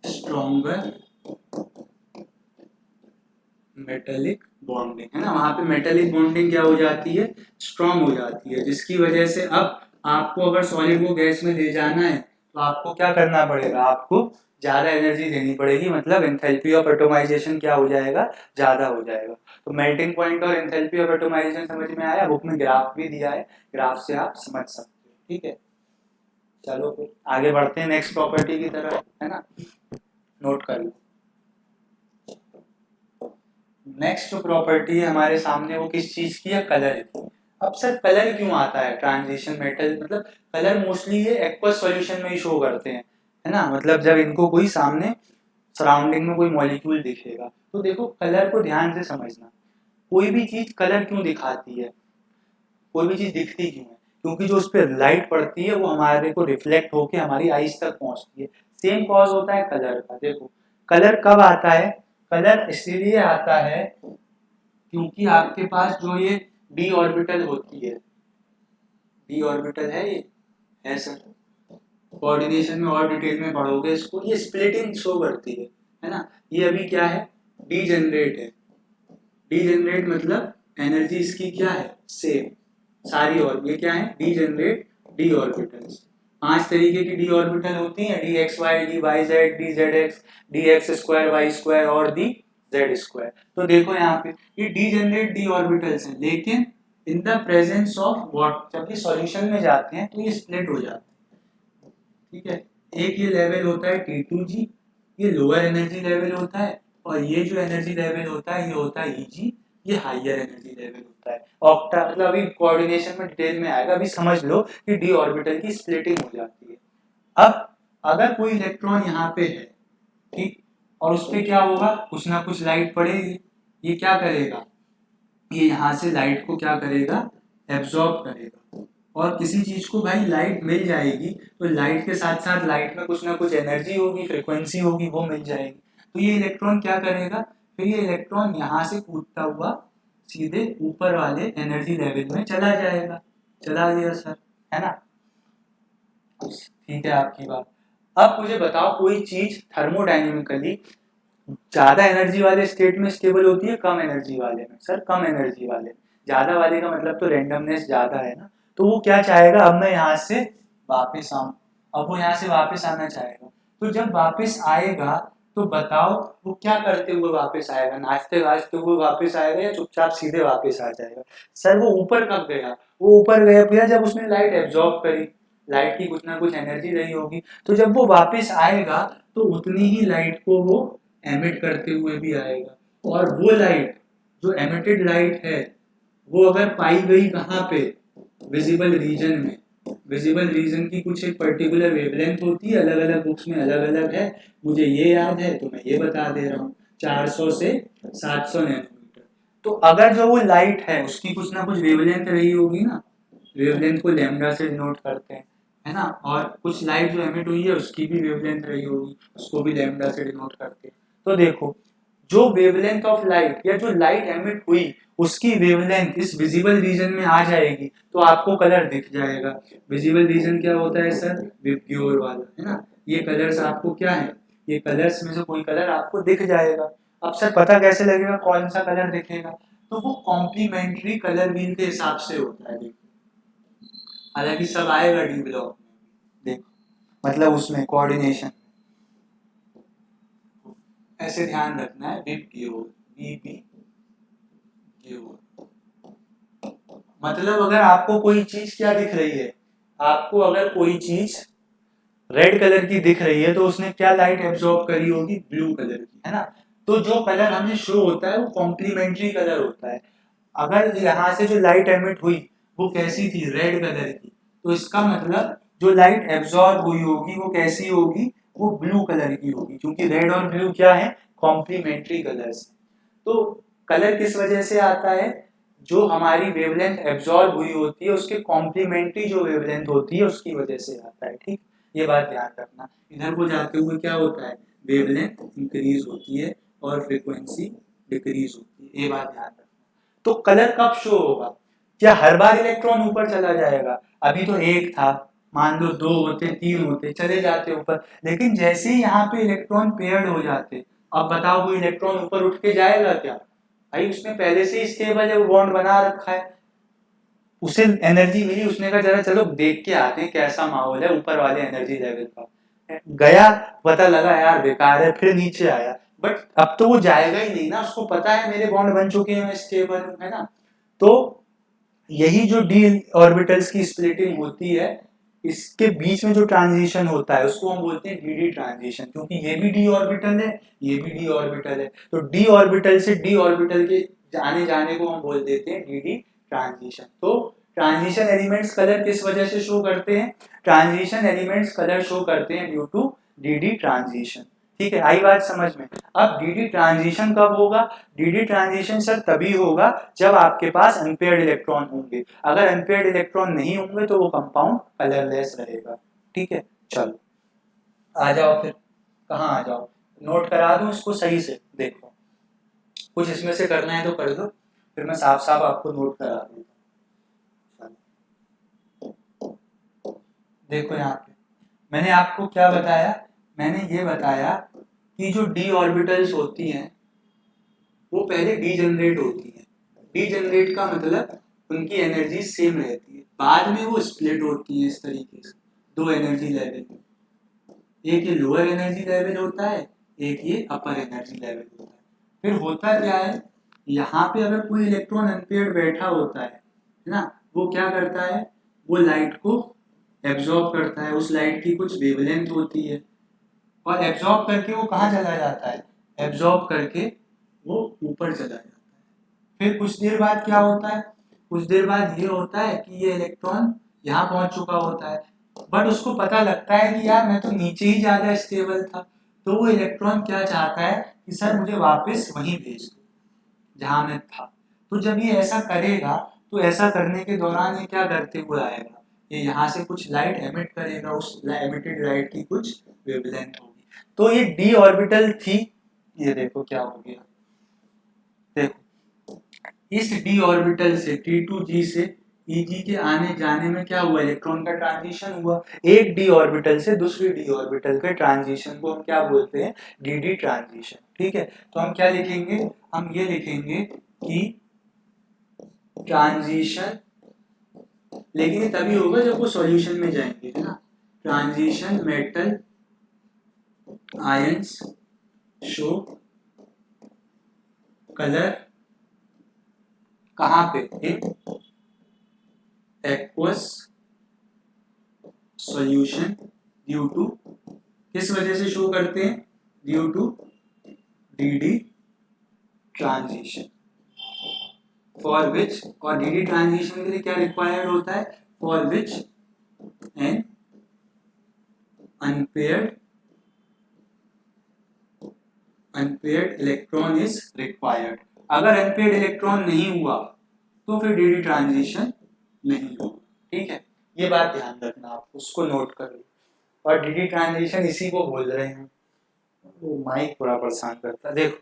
stronger metallic bonding, है ना। वहां पे मेटेलिक बॉन्डिंग क्या हो जाती है, स्ट्रॉन्ग हो जाती है, जिसकी वजह से अब आपको अगर सॉलिड को गैस में ले जाना है तो आपको क्या करना पड़ेगा, आपको ज्यादा एनर्जी देनी पड़ेगी, मतलब एंथैल्पी ऑफ एटोमाइजेशन क्या हो जाएगा, ज्यादा हो जाएगा। तो मेल्टिंग पॉइंट और एंथैल्पी ऑफ एटोमाइजेशन समझ में आया, बुक में ग्राफ भी दिया है, ग्राफ से आप समझ सकते हो, ठीक है। चलो फिर आगे बढ़ते हैं नेक्स्ट प्रॉपर्टी की तरफ, है ना, नोट कर लो। नेक्स्ट जो प्रॉपर्टी है हमारे सामने वो किस चीज की है, कलर की। अब सर कलर क्यों आता है ट्रांजिशन मेटल, मतलब कलर मोस्टली ये एक्वस सॉल्यूशन में ही शो करते हैं, है ना, मतलब जब इनको कोई सामने सराउंडिंग में कोई मॉलिक्यूल दिखेगा, तो देखो कलर को ध्यान से समझना, कोई भी चीज कलर क्यों दिखाती है, कोई भी चीज दिखती क्यों है, क्योंकि जो उस पर लाइट पड़ती है वो हमारे को रिफ्लेक्ट होके हमारी आईज तक पहुंचती है। सेम कॉज होता है कलर का। देखो कलर कब आता है, कलर इसलिए आता है क्योंकि आपके पास जो ये डी ऑर्बिटल होती है, डी ऑर्बिटल है, ये है सर, कोऑर्डिनेशन में और डिटेल में पढ़ोगे इसको, ये स्प्लिटिंग शो करती है ना। ये अभी क्या है, डी जनरेट है, डी जनरेट मतलब एनर्जी इसकी क्या है, सेम सारी, और ये क्या है, डी जनरेट डी ऑर्बिटल्स। 5 तरीके की डी ऑर्बिटल होती हैं, D X Y, D Y Z, D Z X, D X square Y square और डी जेड स्क्वायर। तो देखो यहाँ पे ये डी जनरेट डी ऑर्बिटल्स हैं, लेकिन in the presence of what, जब ये सॉल्यूशन में जाते हैं तो ये स्प्लिट हो जाते हैं, ठीक है। एक ये लेवल होता है T2G, ये लोअर एनर्जी लेवल होता है, और ये जो एनर्जी लेवल होता है ये होता है EG, ये हायर एनर्जी लेवल होता है। ऑक्टा मतलब अभी कोऑर्डिनेशन में डिटेल में आएगा, अभी समझ लो कि डी ऑर्बिटल की स्प्लिटिंग हो जाती है। अब अगर कोई इलेक्ट्रॉन यहाँ पे है, ठीक, और उस पर क्या होगा, कुछ ना कुछ लाइट पड़ेगी, ये क्या करेगा, ये यहाँ से लाइट को क्या करेगा, एब्जॉर्ब करेगा, और किसी चीज को भाई लाइट मिल जाएगी तो लाइट के साथ साथ लाइट में कुछ ना कुछ एनर्जी होगी, फ्रीक्वेंसी होगी, वो मिल जाएगी, तो ये इलेक्ट्रॉन क्या करेगा, फिर ये इलेक्ट्रॉन यहाँ से कूदता हुआ सीधे ऊपर वाले एनर्जी लेवल में चला जाएगा। चला गया सर, है ना, ठीक है आपकी बात। अब मुझे बताओ कोई चीज थर्मोडायनेमिकली ज्यादा एनर्जी वाले स्टेट में स्टेबल होती है, कम एनर्जी वाले में, सर कम एनर्जी वाले, ज्यादा वाले का मतलब तो रेंडमनेस ज्यादा है ना, तो वो क्या चाहेगा, अब मैं यहाँ से वापस आऊं, अब वो यहाँ से वापस आना चाहेगा, तो जब वापस आएगा तो बताओ वो क्या करते हुए वापस आएगा, नाचते नाचते हुए वापस आएगा या चुपचाप सीधे वापस आ जाएगा। सर वो ऊपर कब गया, वो ऊपर गया भैया जब उसने लाइट एब्जॉर्ब करी, लाइट की कुछ ना कुछ एनर्जी रही होगी, तो जब वो वापस आएगा तो उतनी ही लाइट को वो एमिट करते हुए भी आएगा, और वो लाइट जो एमिटेड लाइट है वो अगर पाई गई कहाँ पे, विजिबल रीजन में, विजिबल रीजन की कुछ एक पर्टिकुलर वेवलेंथ होती है, अलग अलग बुक्स में अलग अलग है, मुझे ये याद है तो मैं ये बता दे रहा हूँ, 400 से 700 नैनोमीटर। तो अगर जो वो लाइट है उसकी कुछ ना कुछ वेवलेंथ रही होगी ना, वेवलेंथ को लैम्डा से डिनोट करते हैं, है ना, और कुछ लाइट जो एमिट हुई है उसकी भी वेवलेंथ रही होगी, उसको भी लैम्डा से डिनोट करते हैं। तो देखो जो वेवलेंथ ऑफ लाइट या जो लाइट एमिट हुई उसकी वेवलेंथ इस विजिबल रीजन में आ जाएगी तो आपको कलर दिख जाएगा। विजिबल रीजन क्या होता है सर, विब्ग्योर वाला, है ना, ये कलर्स आपको क्या है, ये कलर्स में से कोई कलर आपको दिख जाएगा। अब सर पता कैसे लगेगा कौन सा कलर दिखेगा, तो वो कॉम्प्लीमेंट्री कलर व्हील के हिसाब से होता है। देखो हालांकि सब आएगा डी ब्लॉक में, मतलब उसमें कोऑर्डिनेशन, ऐसे ध्यान रखना है, विप गियोर, वी गियोर। मतलब अगर आपको कोई चीज क्या दिख रही है, आपको अगर कोई चीज रेड कलर की दिख रही है तो उसने क्या लाइट एब्जॉर्ब करी होगी, ब्लू कलर की, है ना। तो जो कलर हमें शो होता है वो कॉम्प्लीमेंट्री कलर होता है। अगर यहाँ से जो लाइट एमिट हुई वो कैसी थी, रेड कलर की, तो इसका मतलब जो लाइट एब्जॉर्ब हुई होगी वो कैसी होगी, वो ब्लू कलर की होगी, क्योंकि रेड और ब्लू क्या है, कॉम्प्लीमेंट्री कलर्स। तो कलर किस वजह से आता है, जो हमारी वेवलेंथ एब्जॉर्ब हुई होती है उसके कॉम्प्लीमेंट्री जो वेवलेंथ होती है उसकी वजह से आता है, ठीक। ये बात ध्यान रखना। इधर को जाते हुए क्या होता है, वेवलेंथ इंक्रीज होती है और फ्रीक्वेंसी डिक्रीज होती है, ये बात ध्यान रखना। तो कलर कब शो होगा, क्या हर बार इलेक्ट्रॉन ऊपर चला जाएगा, अभी तो एक था, मान लो दो होते, तीन होते, चले जाते ऊपर, लेकिन जैसे ही यहाँ पे इलेक्ट्रॉन पेयर्ड हो जाते, अब बताओ वो इलेक्ट्रॉन ऊपर उठ के जाएगा क्या, भाई उसने पहले से ही स्टेबल है, वो बॉन्ड बना रखा है, उसे एनर्जी मिली, उसने कहा जरा चलो देख के आते हैं कैसा माहौल है ऊपर वाले एनर्जी लेवल का, गया, पता लगा यार बेकार है, फिर नीचे आया, बट अब तो वो जाएगा ही नहीं ना, उसको पता है मेरे बॉन्ड बन चुके हैं, मैं स्टेबल हूं, है ना। तो यही जो डी ऑर्बिटल्स की स्प्लिटिंग होती है, इसके बीच में जो ट्रांजिशन होता है उसको हम बोलते हैं डी ट्रांजिशन, क्योंकि ये भी डी ऑर्बिटल है, ये भी डी ऑर्बिटल है, तो डी ऑर्बिटल से डी ऑर्बिटल के आने जाने को हम बोल देते हैं डी ट्रांजिशन। तो ट्रांजिशन एलिमेंट्स कलर किस वजह से शो करते हैं, ट्रांजिशन एलिमेंट्स कलर शो करते हैं ड्यू टू डी ट्रांजिशन, ठीक है, आई बात समझ में। अब डी ट्रांजिशन कब होगा, डी ट्रांजिशन सर तभी होगा जब आपके पास अनपेयर्ड इलेक्ट्रॉन होंगे, अगर अनपेयर्ड इलेक्ट्रॉन नहीं होंगे तो वो कंपाउंड कलरलेस रहेगा, ठीक है। चलो आ जाओ फिर, कहाँ आ जाओ, नोट करा दूं इसको सही से, देखो कुछ इसमें से करना है तो कर दो, फिर मैं साफ साफ आपको नोट करा दूंगा। देखो यहाँ पे मैंने आपको क्या बताया, मैंने ये बताया कि जो डी ऑर्बिटल्स होती हैं वो पहले डी जनरेट होती हैं, डी जनरेट का मतलब उनकी एनर्जी सेम रहती है, बाद में वो स्प्लिट होती है इस तरीके से, दो एनर्जी लेवल, एक ये लोअर एनर्जी लेवल होता है, एक ये अपर एनर्जी लेवल होता है। फिर होता क्या है, यहाँ पे अगर कोई इलेक्ट्रॉन अनपेयर्ड बैठा होता है ना, वो क्या करता है, वो लाइट को एब्जॉर्ब करता है, उस लाइट की कुछ वेवलेंथ होती है, और एब्जॉर्ब करके वो कहाँ चला जाता है, एब्जॉर्ब करके वो ऊपर चला जाता है। फिर कुछ देर बाद क्या होता है, कुछ देर बाद ये होता है कि ये इलेक्ट्रॉन यहाँ पहुंच चुका होता है, बट उसको पता लगता है कि यार मैं तो नीचे ही ज्यादा स्टेबल था, तो वो इलेक्ट्रॉन क्या चाहता है कि सर मुझे वापस वहीं भेज दो जहां मैं था। तो जब ये ऐसा करेगा तो ऐसा करने के दौरान ये क्या करते हुए आएगा, ये यहाँ से कुछ लाइट एमिट करेगा, उस एमिटेड लाइट की कुछ वेवलेंथ होगी, तो ये डी ऑर्बिटल थी, ये देखो क्या हो गया, देखो इस डी ऑर्बिटल से T2G से Eg के आने जाने में क्या हुआ, इलेक्ट्रॉन का ट्रांजिशन हुआ, एक डी ऑर्बिटल से दूसरी डी ऑर्बिटल के ट्रांजिशन को हम क्या बोलते हैं, डी ट्रांजिशन, ठीक है। तो हम क्या लिखेंगे, हम ये लिखेंगे कि ट्रांजिशन, लेकिन ये तभी होगा जब वो सॉल्यूशन में जाएंगे, है ना, transition metal ions show colour कहाँ पे, in aqueous solution due to, किस वजह से शो करते हैं, due to D transition, for which, और डी ट्रांजिशन के लिए क्या रिक्वायर्ड होता है, for which an unpaired electron is required, अगर अनपेयर्ड इलेक्ट्रॉन नहीं हुआ तो फिर डी ट्रांजिशन नहीं होगा, ठीक है। ये बात ध्यान रखना, आप उसको नोट कर लो, और डी ट्रांजिशन इसी को बोल रहे हैं, वो माइक पूरा परेशान करता है, देखो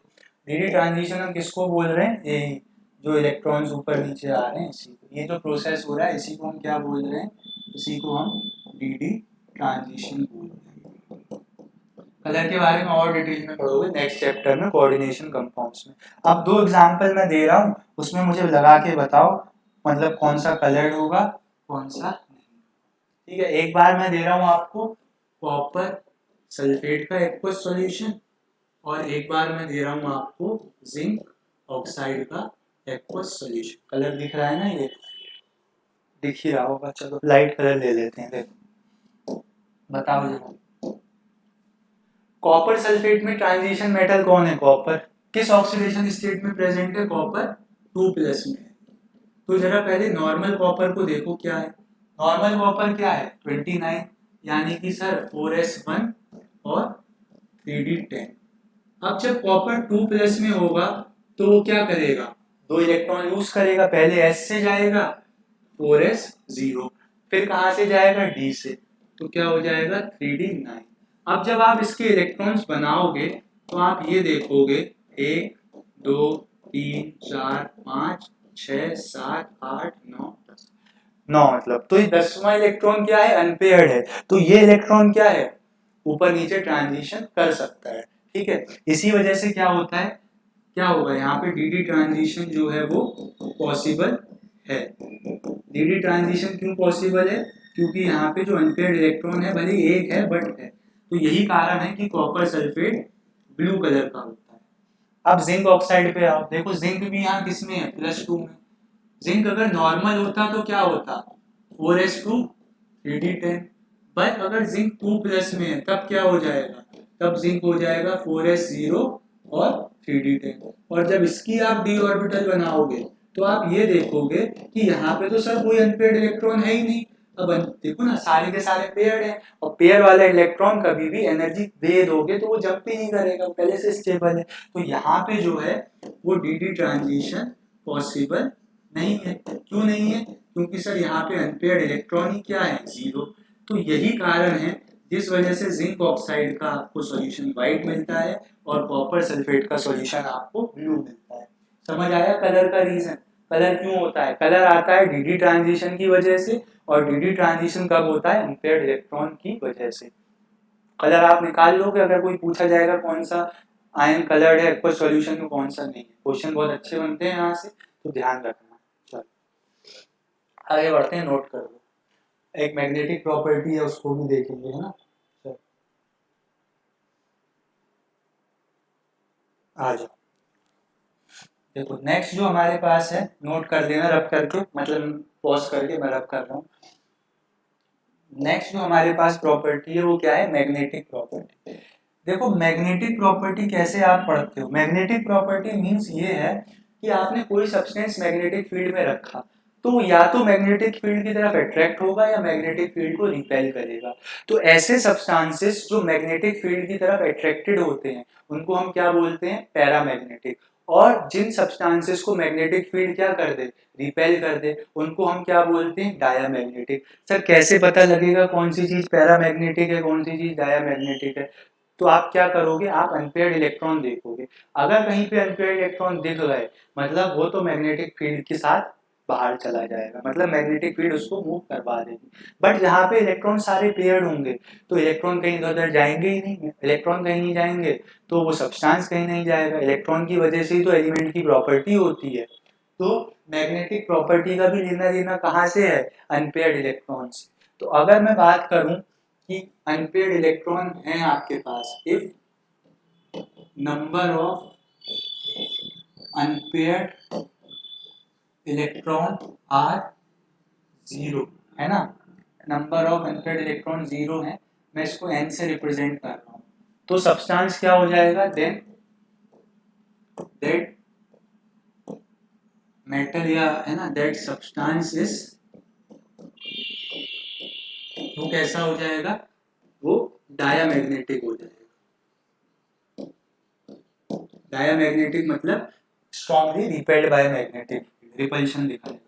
डी ट्रांजिशन हम किसको बोल रहे हैं, यही जो इलेक्ट्रॉन्स ऊपर नीचे आ रहे हैं इसी को, ये जो प्रोसेस हो रहा है इसी को हम क्या बोल रहे हैं, इसी को हम डी ट्रांजिशन बोल रहे हैं। कलर के बारे में और डिटेल में पढ़ोगे नेक्स्ट चैप्टर में, कोऑर्डिनेशन कंपाउंड्स में। अब दो एग्जांपल मैं दे रहा हूँ, उसमें मुझे लगा के बताओ मतलब कौन सा कलर्ड होगा कौन सा नहीं, ठीक है। एक बार मैं दे रहा हूँ आपको कॉपर सल्फेट का एक्वस सॉल्यूशन, और एक बार मैं दे रहा हूँ आपको जिंक ऑक्साइड का एक्वस सॉल्यूशन। कलर दिख रहा है ना, ये दिख ही रहा होगा। चलो लाइट कलर ले लेते हैं। देखो बताओ जरा, कॉपर सल्फेट में ट्रांजिशन मेटल कौन है? कॉपर। किस ऑक्सीडेशन स्टेट में प्रेजेंट है? कॉपर 2+ में। तो जरा पहले नॉर्मल कॉपर को देखो क्या है। नॉर्मल कॉपर क्या है? 29, यानी कि सर 4s1 और 3d10। अब जब कॉपर 2+ में होगा तो वो क्या करेगा? 2 इलेक्ट्रॉन यूज करेगा। पहले s से जाएगा 4s0, फिर कहां से जाएगा? d से, तो क्या हो जाएगा? 3d9। अब जब आप इसके इलेक्ट्रॉन्स बनाओगे तो आप ये देखोगे 1 2 3 4 5 6 7 8 9 10, 9 मतलब, तो ये 10वां इलेक्ट्रॉन क्या है? अनपेयर्ड है। तो ये इलेक्ट्रॉन क्या है? ऊपर नीचे ट्रांजिशन कर सकता है। ठीक है, इसी वजह से क्या होता है, क्या होगा यहाँ पे dd ट्रांजिशन जो है वो पॉसिबल है। dd ट्रांजिशन क्यों पॉसिबल है? क्योंकि यहाँ पे जो अनपेयर्ड इलेक्ट्रॉन है भले एक है बट है, तो यही कारण है कि कॉपर सल्फेट ब्लू कलर का होता है। अब जिंक ऑक्साइड पे आओ, देखो जिंक भी यहाँ किसमें है? +2 में। जिंक अगर नॉर्मल होता तो क्या होता? 4s2 3d10। बट अगर जिंक 2+ में है तब क्या हो जाएगा? तब जिंक हो जाएगा 4s0 और 3d10। और जब इसकी आप d ऑर्बिटल बनाओगे तो आप ये देखोगे कि यहाँ पे तो सर कोई अनपेयर्ड इलेक्ट्रॉन है ही नहीं। अब देखो ना, सारे के सारे पेयर्ड हैं, और पेयर वाला इलेक्ट्रॉन कभी भी एनर्जी दे दोगे तो वो जंप ही नहीं करेगा, पहले से स्टेबल है। तो यहाँ पे जो है वो dd ट्रांजिशन पॉसिबल नहीं है। क्यों नहीं है? क्योंकि सर यहाँ पे अनपेयर्ड इलेक्ट्रॉन ही क्या है? 0। तो यही कारण है जिस वजह से जिंक ऑक्साइड का आपको सॉल्यूशन व्हाइट मिलता है और कॉपर सल्फेट का सॉल्यूशन आपको ब्लू मिलता है। समझ आया कलर का रीजन? कलर क्यों होता है? कलर आता है dd ट्रांजिशन की वजह से, और dd ट्रांजिशन कब होता है? अनपेयर्ड इलेक्ट्रॉन की वजह से। कलर आप निकाल लोगे, अगर कोई पूछा जाएगा कौन सा आयन कलर्ड है एक्वस सॉल्यूशन में, कौन सा नहीं है। क्वेश्चन बहुत अच्छे बनते हैं यहाँ से, तो ध्यान रखना। चलो आगे बढ़ते हैं, नोट कर लो। एक मैग्नेटिक प्रॉपर्टी है, उसको भी देखेंगे, है ना। चलो आ जाओ। देखो नेक्स्ट जो हमारे पास है, नोट कर देना रब करके, मतलब पॉज करके मैं रब कर रहा हूँ। नेक्स्ट जो हमारे पास प्रॉपर्टी है वो क्या है? Magnetic property. देखो मैग्नेटिक प्रॉपर्टी कैसे आप पढ़ते हो? मैग्नेटिक प्रॉपर्टी मींस ये है कि आपने कोई सब्सटेंस मैग्नेटिक फील्ड में रखा, तो या तो मैग्नेटिक फील्ड की तरफ अट्रैक्ट होगा या मैग्नेटिक फील्ड को रिपेल करेगा। तो ऐसे सब्सटेंसेस जो मैग्नेटिक फील्ड की तरफ अट्रैक्टेड होते हैं उनको हम क्या बोलते हैं? पैरामैग्नेटिक। और जिन सब्सटेंसेस को मैग्नेटिक फील्ड क्या कर दे? रिपेल कर दे, उनको हम क्या बोलते हैं? डायामैग्नेटिक। सर कैसे पता लगेगा कौन सी चीज पैरामैग्नेटिक है, कौन सी चीज डायामैग्नेटिक है? तो आप क्या करोगे? आप अनपेयर्ड इलेक्ट्रॉन देखोगे। अगर कहीं पे अनपेयर्ड इलेक्ट्रॉन दिख गए, मतलब वो तो मैग्नेटिक फील्ड के साथ बाहर चला जाएगा, मतलब मैग्नेटिक फील्ड उसको मूव करवा देगी। बट जहाँ पे इलेक्ट्रॉन सारे पेयर्ड होंगे तो इलेक्ट्रॉन कहीं इधर उधर जाएंगे ही नहीं। इलेक्ट्रॉन कहीं नहीं जाएंगे तो वो सब्सटेंस कहीं नहीं जाएगा। इलेक्ट्रॉन की वजह से ही तो एलिमेंट की प्रॉपर्टी होती है। तो मैग्नेटिक प्रॉपर्टी का भी लेना देना कहाँ से है? अनपेयर्ड इलेक्ट्रॉन से। तो अगर मैं बात करूं कि अनपेयर्ड इलेक्ट्रॉन है आपके पास, if number of unpaired electron are 0, है ना, नंबर ऑफ अनपेयर्ड इलेक्ट्रॉन 0 है, मैं इसको n से रिप्रेजेंट कर रहा हूं, तो सब्सटेंस क्या हो जाएगा? देन दैट मेटल, या है ना, दैट सब्सटेंस इज, वो कैसा हो जाएगा? वो डायामैग्नेटिक हो जाएगा। डायामैग्नेटिक मतलब strongly repelled by magnetic, repulsion दिखाएगा।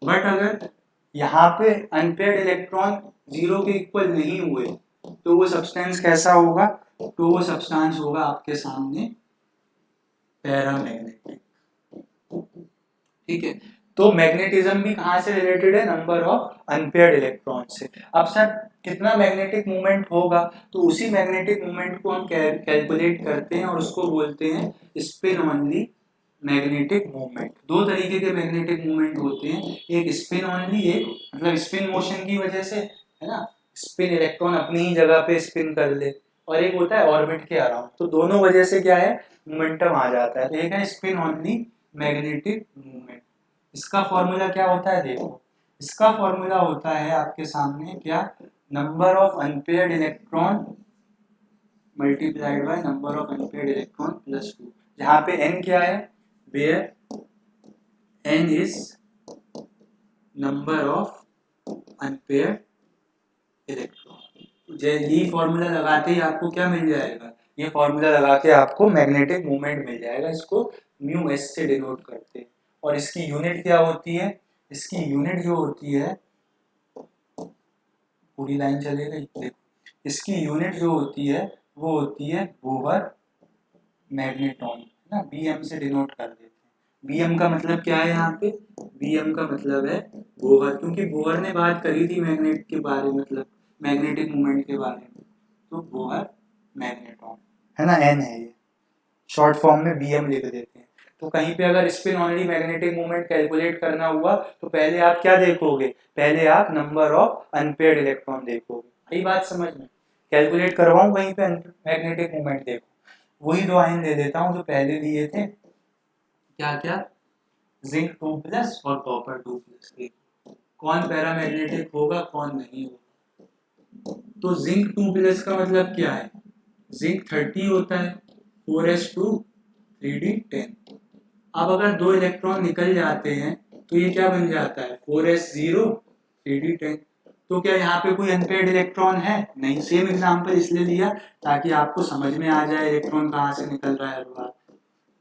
बट अगर यहाँ पे अनपेयर्ड इलेक्ट्रॉन 0 के इक्वल नहीं हुए तो वो सब्सटेंस कैसा होगा? तो वो सब्सटेंस होगा आपके सामने पैरामैग्नेटिक। ठीक है, तो मैग्नेटिज्म भी कहाँ से रिलेटेड है? नंबर ऑफ अनपेयर्ड इलेक्ट्रॉन से। अब सर कितना मैग्नेटिक मूवमेंट होगा? तो उसी मैग्नेटिक मूवमेंट को हम कैलकुलेट करते हैं और उसको बोलते हैं स्पिन ओनली मैग्नेटिक मूवमेंट। दो तरीके के मैग्नेटिक मूवमेंट होते हैं, एक स्पिन ओनली, एक मतलब स्पिन मोशन की वजह से, है ना, स्पिन इलेक्ट्रॉन अपनी ही जगह पे स्पिन कर ले, और एक होता है ऑर्बिट के अराउंड। तो दोनों वजह से क्या है, मोमेंटम आ जाता है। एक है स्पिन ओनली मैग्नेटिक मूवमेंट। इसका फॉर्मूला क्या होता है, देखो इसका फॉर्मूला होता है आपके सामने क्या, number of unpaired electron multiplied by number of unpaired electron plus 2, जहाँ पे n क्या है, where n is number of unpaired electron. यही फॉर्मूला लगाते ही आपको क्या मिल जाएगा, ये फॉर्मूला लगा के आपको मैग्नेटिक मूवमेंट मिल जाएगा। इसको म्यू एस से डिनोट करते हैं। और इसकी यूनिट क्या होती है, इसकी यूनिट जो होती है, पूरी लाइन चलेगा, देखो इसकी यूनिट जो होती है वो होती है बोहर मैग्नेटॉन, है ना, बीएम से डिनोट कर देते हैं। बीएम का मतलब क्या है यहाँ पे, बीएम का मतलब है बोहर, क्योंकि बोहर ने बात करी थी मैग्नेट के बारे में, मतलब मैग्नेटिक मूवमेंट के बारे में, तो बोहर मैग्नेटॉन, है ना, एन है ये, शॉर्ट फॉर्म में बीएम लिख देते हैं। तो कहीं पे अगर spin only magnetic movement calculate करना हुआ तो पहले आप क्या देखोगे, पहले आप नंबर ऑफ अनपेयर्ड इलेक्ट्रॉन देखोगे। यही बात समझ में, कैलकुलेट करवाऊं कहीं पे मैग्नेटिक मूवमेंट, देखो वही दो आयन ले लेता हूँ जो पहले दिए थे, क्या क्या, जिंक 2+ और कॉपर 2+। कौन पैरामैग्नेटिक होगा कौन नहीं होगा। तो जिंक 2+ का मतलब क्या है, जिंक 30 होता है, 4s2 3d10। अब अगर दो इलेक्ट्रॉन निकल जाते हैं तो ये क्या बन जाता है, 4s0 3d10। तो क्या यहाँ पे कोई अनपेयर्ड इलेक्ट्रॉन है, नहीं। सेम एग्जांपल इसलिए लिया ताकि आपको समझ में आ जाए इलेक्ट्रॉन कहाँ से निकल रहा है हर बार।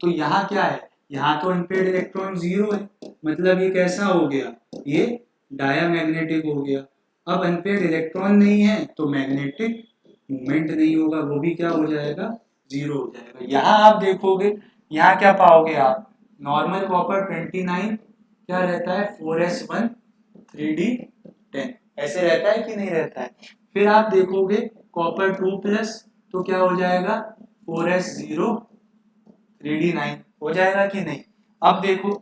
तो यहाँ क्या है, यहाँ तो अनपेयर्ड इलेक्ट्रॉन 0 है, मतलब ये कैसा हो गया, ये डायामैग्नेटिक हो गया। अब अनपेयर्ड इलेक्ट्रॉन नहीं है तो मैग्नेटिक मूवमेंट नहीं होगा, वो भी क्या हो जाएगा, 0 हो जाएगा। यहाँ आप देखोगे, यहाँ क्या पाओगे आप, नॉर्मल कॉपर 29 क्या रहता है, 4s1 3d10, ऐसे रहता है कि नहीं रहता है। फिर आप देखोगे कॉपर 2+ तो क्या हो जाएगा, 4s0 3d9 हो जाएगा कि नहीं। अब देखो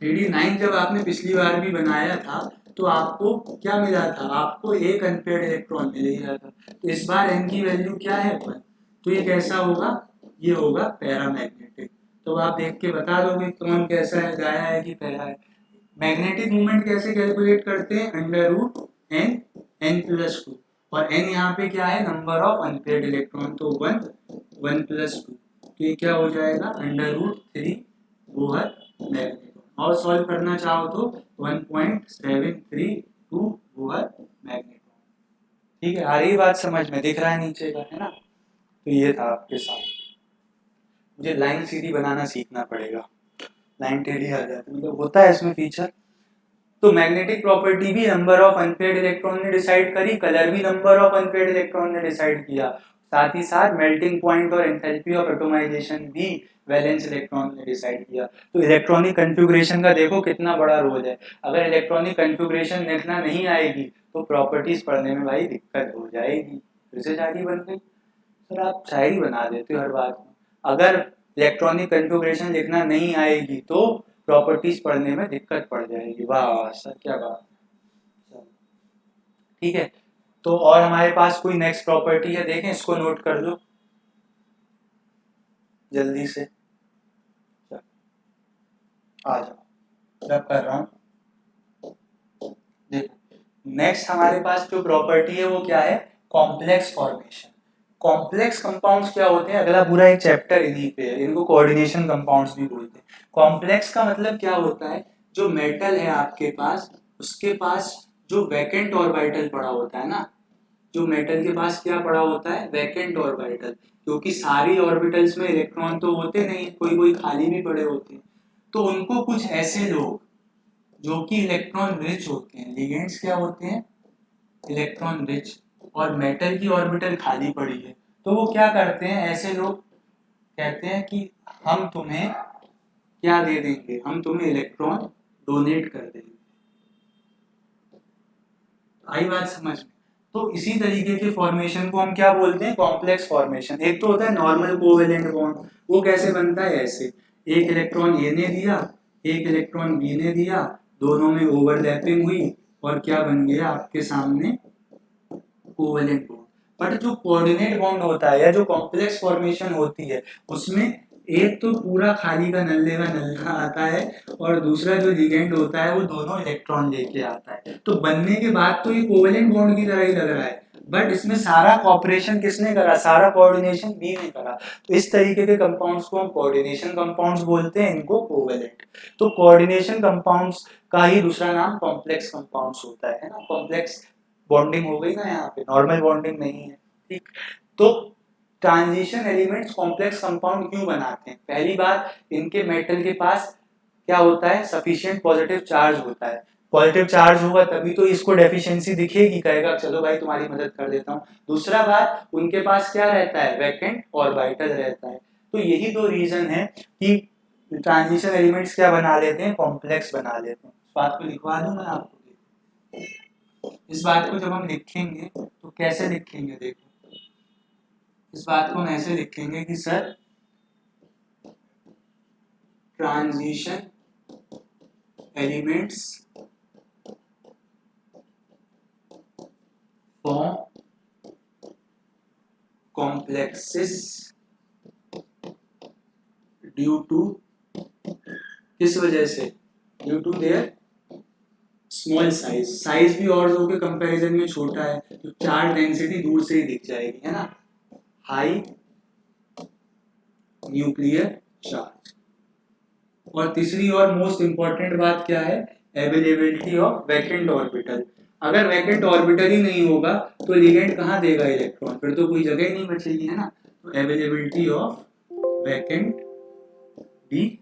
3d9 जब आपने पिछली बार भी बनाया था तो आपको क्या मिला था, आपको एक अनपेयर्ड इलेक्ट्रॉन मिल गया था। तो इस बार n की वैल्यू क्या है 1, तो ये कैसा होगा, ये होगा पैरामैग्नेटिक। तो आप देख के बता दोगे कौन कैसा है, डाया है कि पैरा है। मैग्नेटिक मूवमेंट कैसे कैलकुलेट करते हैं, √n n+2, और n यहाँ पे क्या है, नंबर ऑफ अनपेयर्ड इलेक्ट्रॉन, तो 1 1+2, तो ये क्या हो जाएगा, √3 बोहर मैग्नेटॉन। और सॉल्व करना चाहो तो 1.732 बोहर मैग्नेटॉन। ठीक है, आ रही बात समझ में, दिख रहा है नीचे का, है ना। तो ये था आपके साथ, मुझे लाइन सीधी बनाना सीखना पड़ेगा, लाइन टेढ़ी आ जाती है, मतलब होता है इसमें फीचर। तो मैग्नेटिक प्रॉपर्टी भी नंबर ऑफ अनपेयर्ड इलेक्ट्रॉन ने डिसाइड करी, कलर भी नंबर ऑफ अनपेयर्ड इलेक्ट्रॉन ने डिसाइड किया, साथ ही साथ मेल्टिंग पॉइंट और एंथैल्पी ऑफ एटॉमाइजेशन भी वैलेंस इलेक्ट्रॉन ने डिसाइड किया। तो इलेक्ट्रॉनिक कन्फिगुरेशन का देखो कितना बड़ा रोल है। अगर इलेक्ट्रॉनिक कन्फिगुरेशन देखना नहीं आएगी तो प्रॉपर्टीज पढ़ने में भाई दिक्कत हो जाएगी। फिर से शायरी बन गई, सर आप शायरी बना देते हो हर बात में। अगर इलेक्ट्रॉनिक कन्फिगुरेशन लिखना नहीं आएगी तो प्रॉपर्टीज पढ़ने में दिक्कत पड़ जाएगी। वाह सर क्या बात है। ठीक है, तो और हमारे पास कोई नेक्स्ट प्रॉपर्टी है, देखें इसको नोट कर लो जल्दी से, आ जाओ मैं कर रहा हूं। देखो नेक्स्ट हमारे पास जो प्रॉपर्टी है वो क्या है, कॉम्प्लेक्स फॉर्मेशन। कॉम्प्लेक्स कंपाउंड्स क्या होते हैं, अगला पूरा एक चैप्टर इन्हीं पे है, इनको कोऑर्डिनेशन कंपाउंड्स भी बोलते हैं। कॉम्प्लेक्स का मतलब क्या होता है, जो मेटल है आपके पास उसके पास जो वैकेंट ऑर्बिटल पड़ा होता है ना, जो मेटल के पास क्या पड़ा होता है, वैकेंट ऑर्बिटल, क्योंकि सारी ऑर्बिटल्स में इलेक्ट्रॉन तो होते नहीं, कोई कोई खाली भी पड़े होते हैं। तो उनको कुछ ऐसे लोग जो कि इलेक्ट्रॉन रिच होते हैं, लिगेंड्स क्या होते हैं, इलेक्ट्रॉन रिच, और मेटल की ऑर्बिटल खाली पड़ी है, तो वो क्या करते हैं, ऐसे लोग कहते हैं कि हम तुम्हें क्या दे देंगे, हम तुम्हें इलेक्ट्रॉन डोनेट कर देंगे। आई बात समझ में। तो इसी तरीके के फॉर्मेशन को हम क्या बोलते हैं, कॉम्प्लेक्स फॉर्मेशन। एक तो होता है नॉर्मल कोवेलेंट बॉन्ड, वो कैसे बनता है, ऐसे एक इलेक्ट्रॉन ए ने दिया, एक इलेक्ट्रॉन बी ने दिया, दोनों में ओवरलैपिंग हुई और क्या बन गया आपके सामने कोवेलेंट बॉन्ड। बट जो कोऑर्डिनेट बॉन्ड होता है या जो कॉम्प्लेक्स फॉर्मेशन होती है उसमें एक तो पूरा खाली का नल्ला आता है और दूसरा जो लिगेंड होता है वो दोनों इलेक्ट्रॉन लेके आता है। तो बनने के बाद तो ये कोवेलेंट बॉन्ड की तरह ही लग रहा है, बट इसमें सारा कॉपरेशन किसने करा, सारा कोऑर्डिनेशन बी ने करा। तो इस तरीके के कंपाउंड्स को हम कोऑर्डिनेशन कंपाउंड्स बोलते हैं, इनको कोवेलेंट। तो कोऑर्डिनेशन कंपाउंड्स का ही दूसरा नाम कॉम्प्लेक्स कंपाउंड्स होता है ना। कॉम्प्लेक्स बॉन्डिंग हो गई ना, यहाँ पे नॉर्मल बॉन्डिंग नहीं है, ठीक। तो ट्रांजिशन एलिमेंट्स कॉम्प्लेक्स कंपाउंड क्यों बनाते हैं? पहली बात, इनके मेटल के पास क्या होता है, सफिशिएंट पॉजिटिव चार्ज होता है। पॉजिटिव चार्ज होगा तभी तो इसको डेफिशिएंसी दिखेगी, कहेगा चलो भाई तुम्हारी मदद कर देता हूँ। दूसरा बात, उनके पास क्या रहता है, वैकेंट ऑर्बिटल रहता है। तो यही दो रीजन है कि ट्रांजिशन एलिमेंट्स क्या बना लेते हैं, कॉम्प्लेक्स बना लेते हैं। इस बात को लिखवा दूं मैं आपको। इस बात को जब हम लिखेंगे तो कैसे लिखेंगे, देखो इस बात को हम ऐसे लिखेंगे कि sir transition elements form complexes due to, किस वजह से, due to their small size. Size भी ऑर्डर के कंपैरिजन में छोटा है तो चार्ज डेंसिटी दूर से ही दिख जाएगी, है ना। High nuclear charge. और तीसरी और मोस्ट इंपॉर्टेंट बात क्या है, अवेलेबिलिटी ऑफ वैकेंट ऑर्बिटल। अगर वैकेंट ऑर्बिटल ही नहीं होगा तो लिगेंड कहाँ देगा इलेक्ट्रॉन, फिर तो कोई जगह ही नहीं बचेगी, है ना। तो availability of vacant D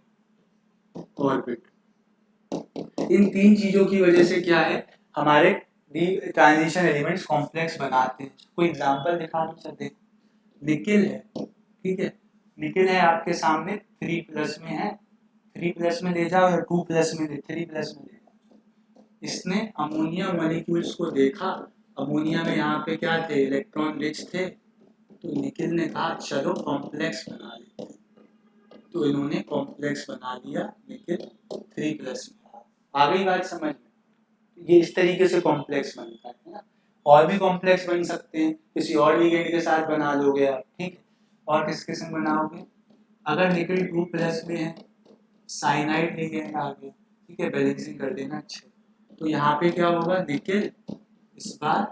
orbit, इन तीन चीजों की वजह से क्या है, हमारे डी ट्रांजिशन एलिमेंट्स कॉम्प्लेक्स बनाते हैं। कोई एग्जांपल दिखा दो सर, देखो निकिल है, ठीक है, निकिल है आपके सामने 3+ में है, 3+ में ले जाओ या 2+ में ले, 3+ में ले जाओ। इसने अमोनिया मॉलिक्यूल्स को देखा, अमोनिया में यहाँ पे क्या थे, इलेक्ट्रॉन रिच थे, तो निकिल ने कहा चलो कॉम्प्लेक्स बना लेते हैं। तो इन्होंने कॉम्प्लेक्स बना लिया निकिल 3+ में। आ गई बात समझ में? ये इस तरीके से कॉम्प्लेक्स बनता है ना। और भी कॉम्प्लेक्स बन सकते हैं, किसी और लिगेंड के साथ बना लोगे आप, ठीक है। और किस किस्म बनाओगे, अगर निकिल 2+ में है, साइनाइड लिगेंड आ गया, ठीक है, बैलेंसिंग कर देना 6। तो यहाँ पे क्या होगा, निकिल इस बार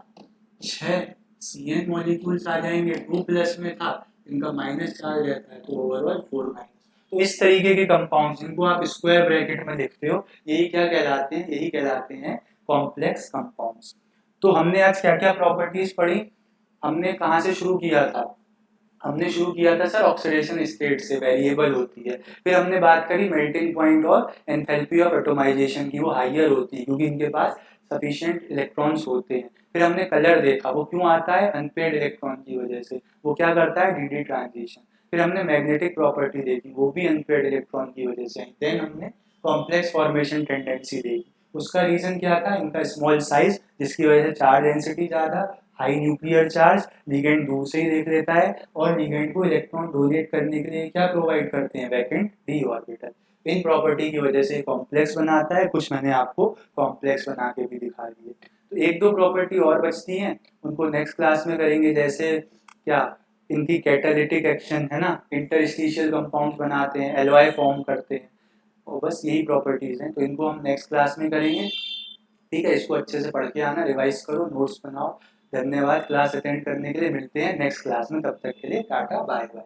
6 CN मॉलिक्यूल्स आ जाएंगे, 2+ में था, इनका माइनस चार्ज रहता है तो ओवरऑल 4-। तो इस तरीके के कंपाउंड्स जिनको आप स्क्वायर ब्रैकेट में देखते हो, यही क्या कहलाते हैं, यही कहलाते हैं कॉम्प्लेक्स कंपाउंड्स। तो हमने आज क्या क्या प्रॉपर्टीज पढ़ी, हमने कहाँ से शुरू किया था, हमने शुरू किया था सर ऑक्सीडेशन स्टेट से, वेरिएबल होती है। फिर हमने बात करी मेल्टिंग पॉइंट और एंथैल्पी ऑफ एटोमाइजेशन की, वो हाइयर होती है क्योंकि इनके पास सफिशिएंट इलेक्ट्रॉन्स होते हैं। फिर हमने कलर देखा, वो क्यों आता है, अनपेड इलेक्ट्रॉन की वजह से, वो क्या करता है, डी ट्रांजिशन। फिर हमने मैग्नेटिक प्रॉपर्टी देखी, वो भी अनपेड इलेक्ट्रॉन की वजह से। देन हमने कॉम्प्लेक्स फॉर्मेशन टेंडेंसी देखी, उसका रीजन क्या था, इनका स्मॉल साइज जिसकी वजह से चार्ज डेंसिटी ज्यादा, हाई न्यूक्लियर चार्ज, लिगेंड दूर से ही देख लेता है, और लिगेंड को इलेक्ट्रॉन डोनेट करने के लिए क्या प्रोवाइड करते हैं, vacant D orbital. In property की वजह से कॉम्प्लेक्स बनाता है, कुछ मैंने आपको कॉम्प्लेक्स बना के भी दिखा दिए। तो एक दो प्रॉपर्टी और बचती हैं, उनको नेक्स्ट क्लास में करेंगे, जैसे क्या, इनकी कैटालिटिक एक्शन है ना, इंटरस्टिशियल कंपाउंड्स बनाते हैं, एलॉय फॉर्म करते हैं, और बस यही प्रॉपर्टीज हैं। तो इनको हम नेक्स्ट क्लास में करेंगे, ठीक है। इसको अच्छे से पढ़ के आना, रिवाइज करो, नोट्स बनाओ। धन्यवाद क्लास अटेंड करने के लिए, मिलते हैं नेक्स्ट क्लास में, तब तक के लिए टाटा बाय बाय।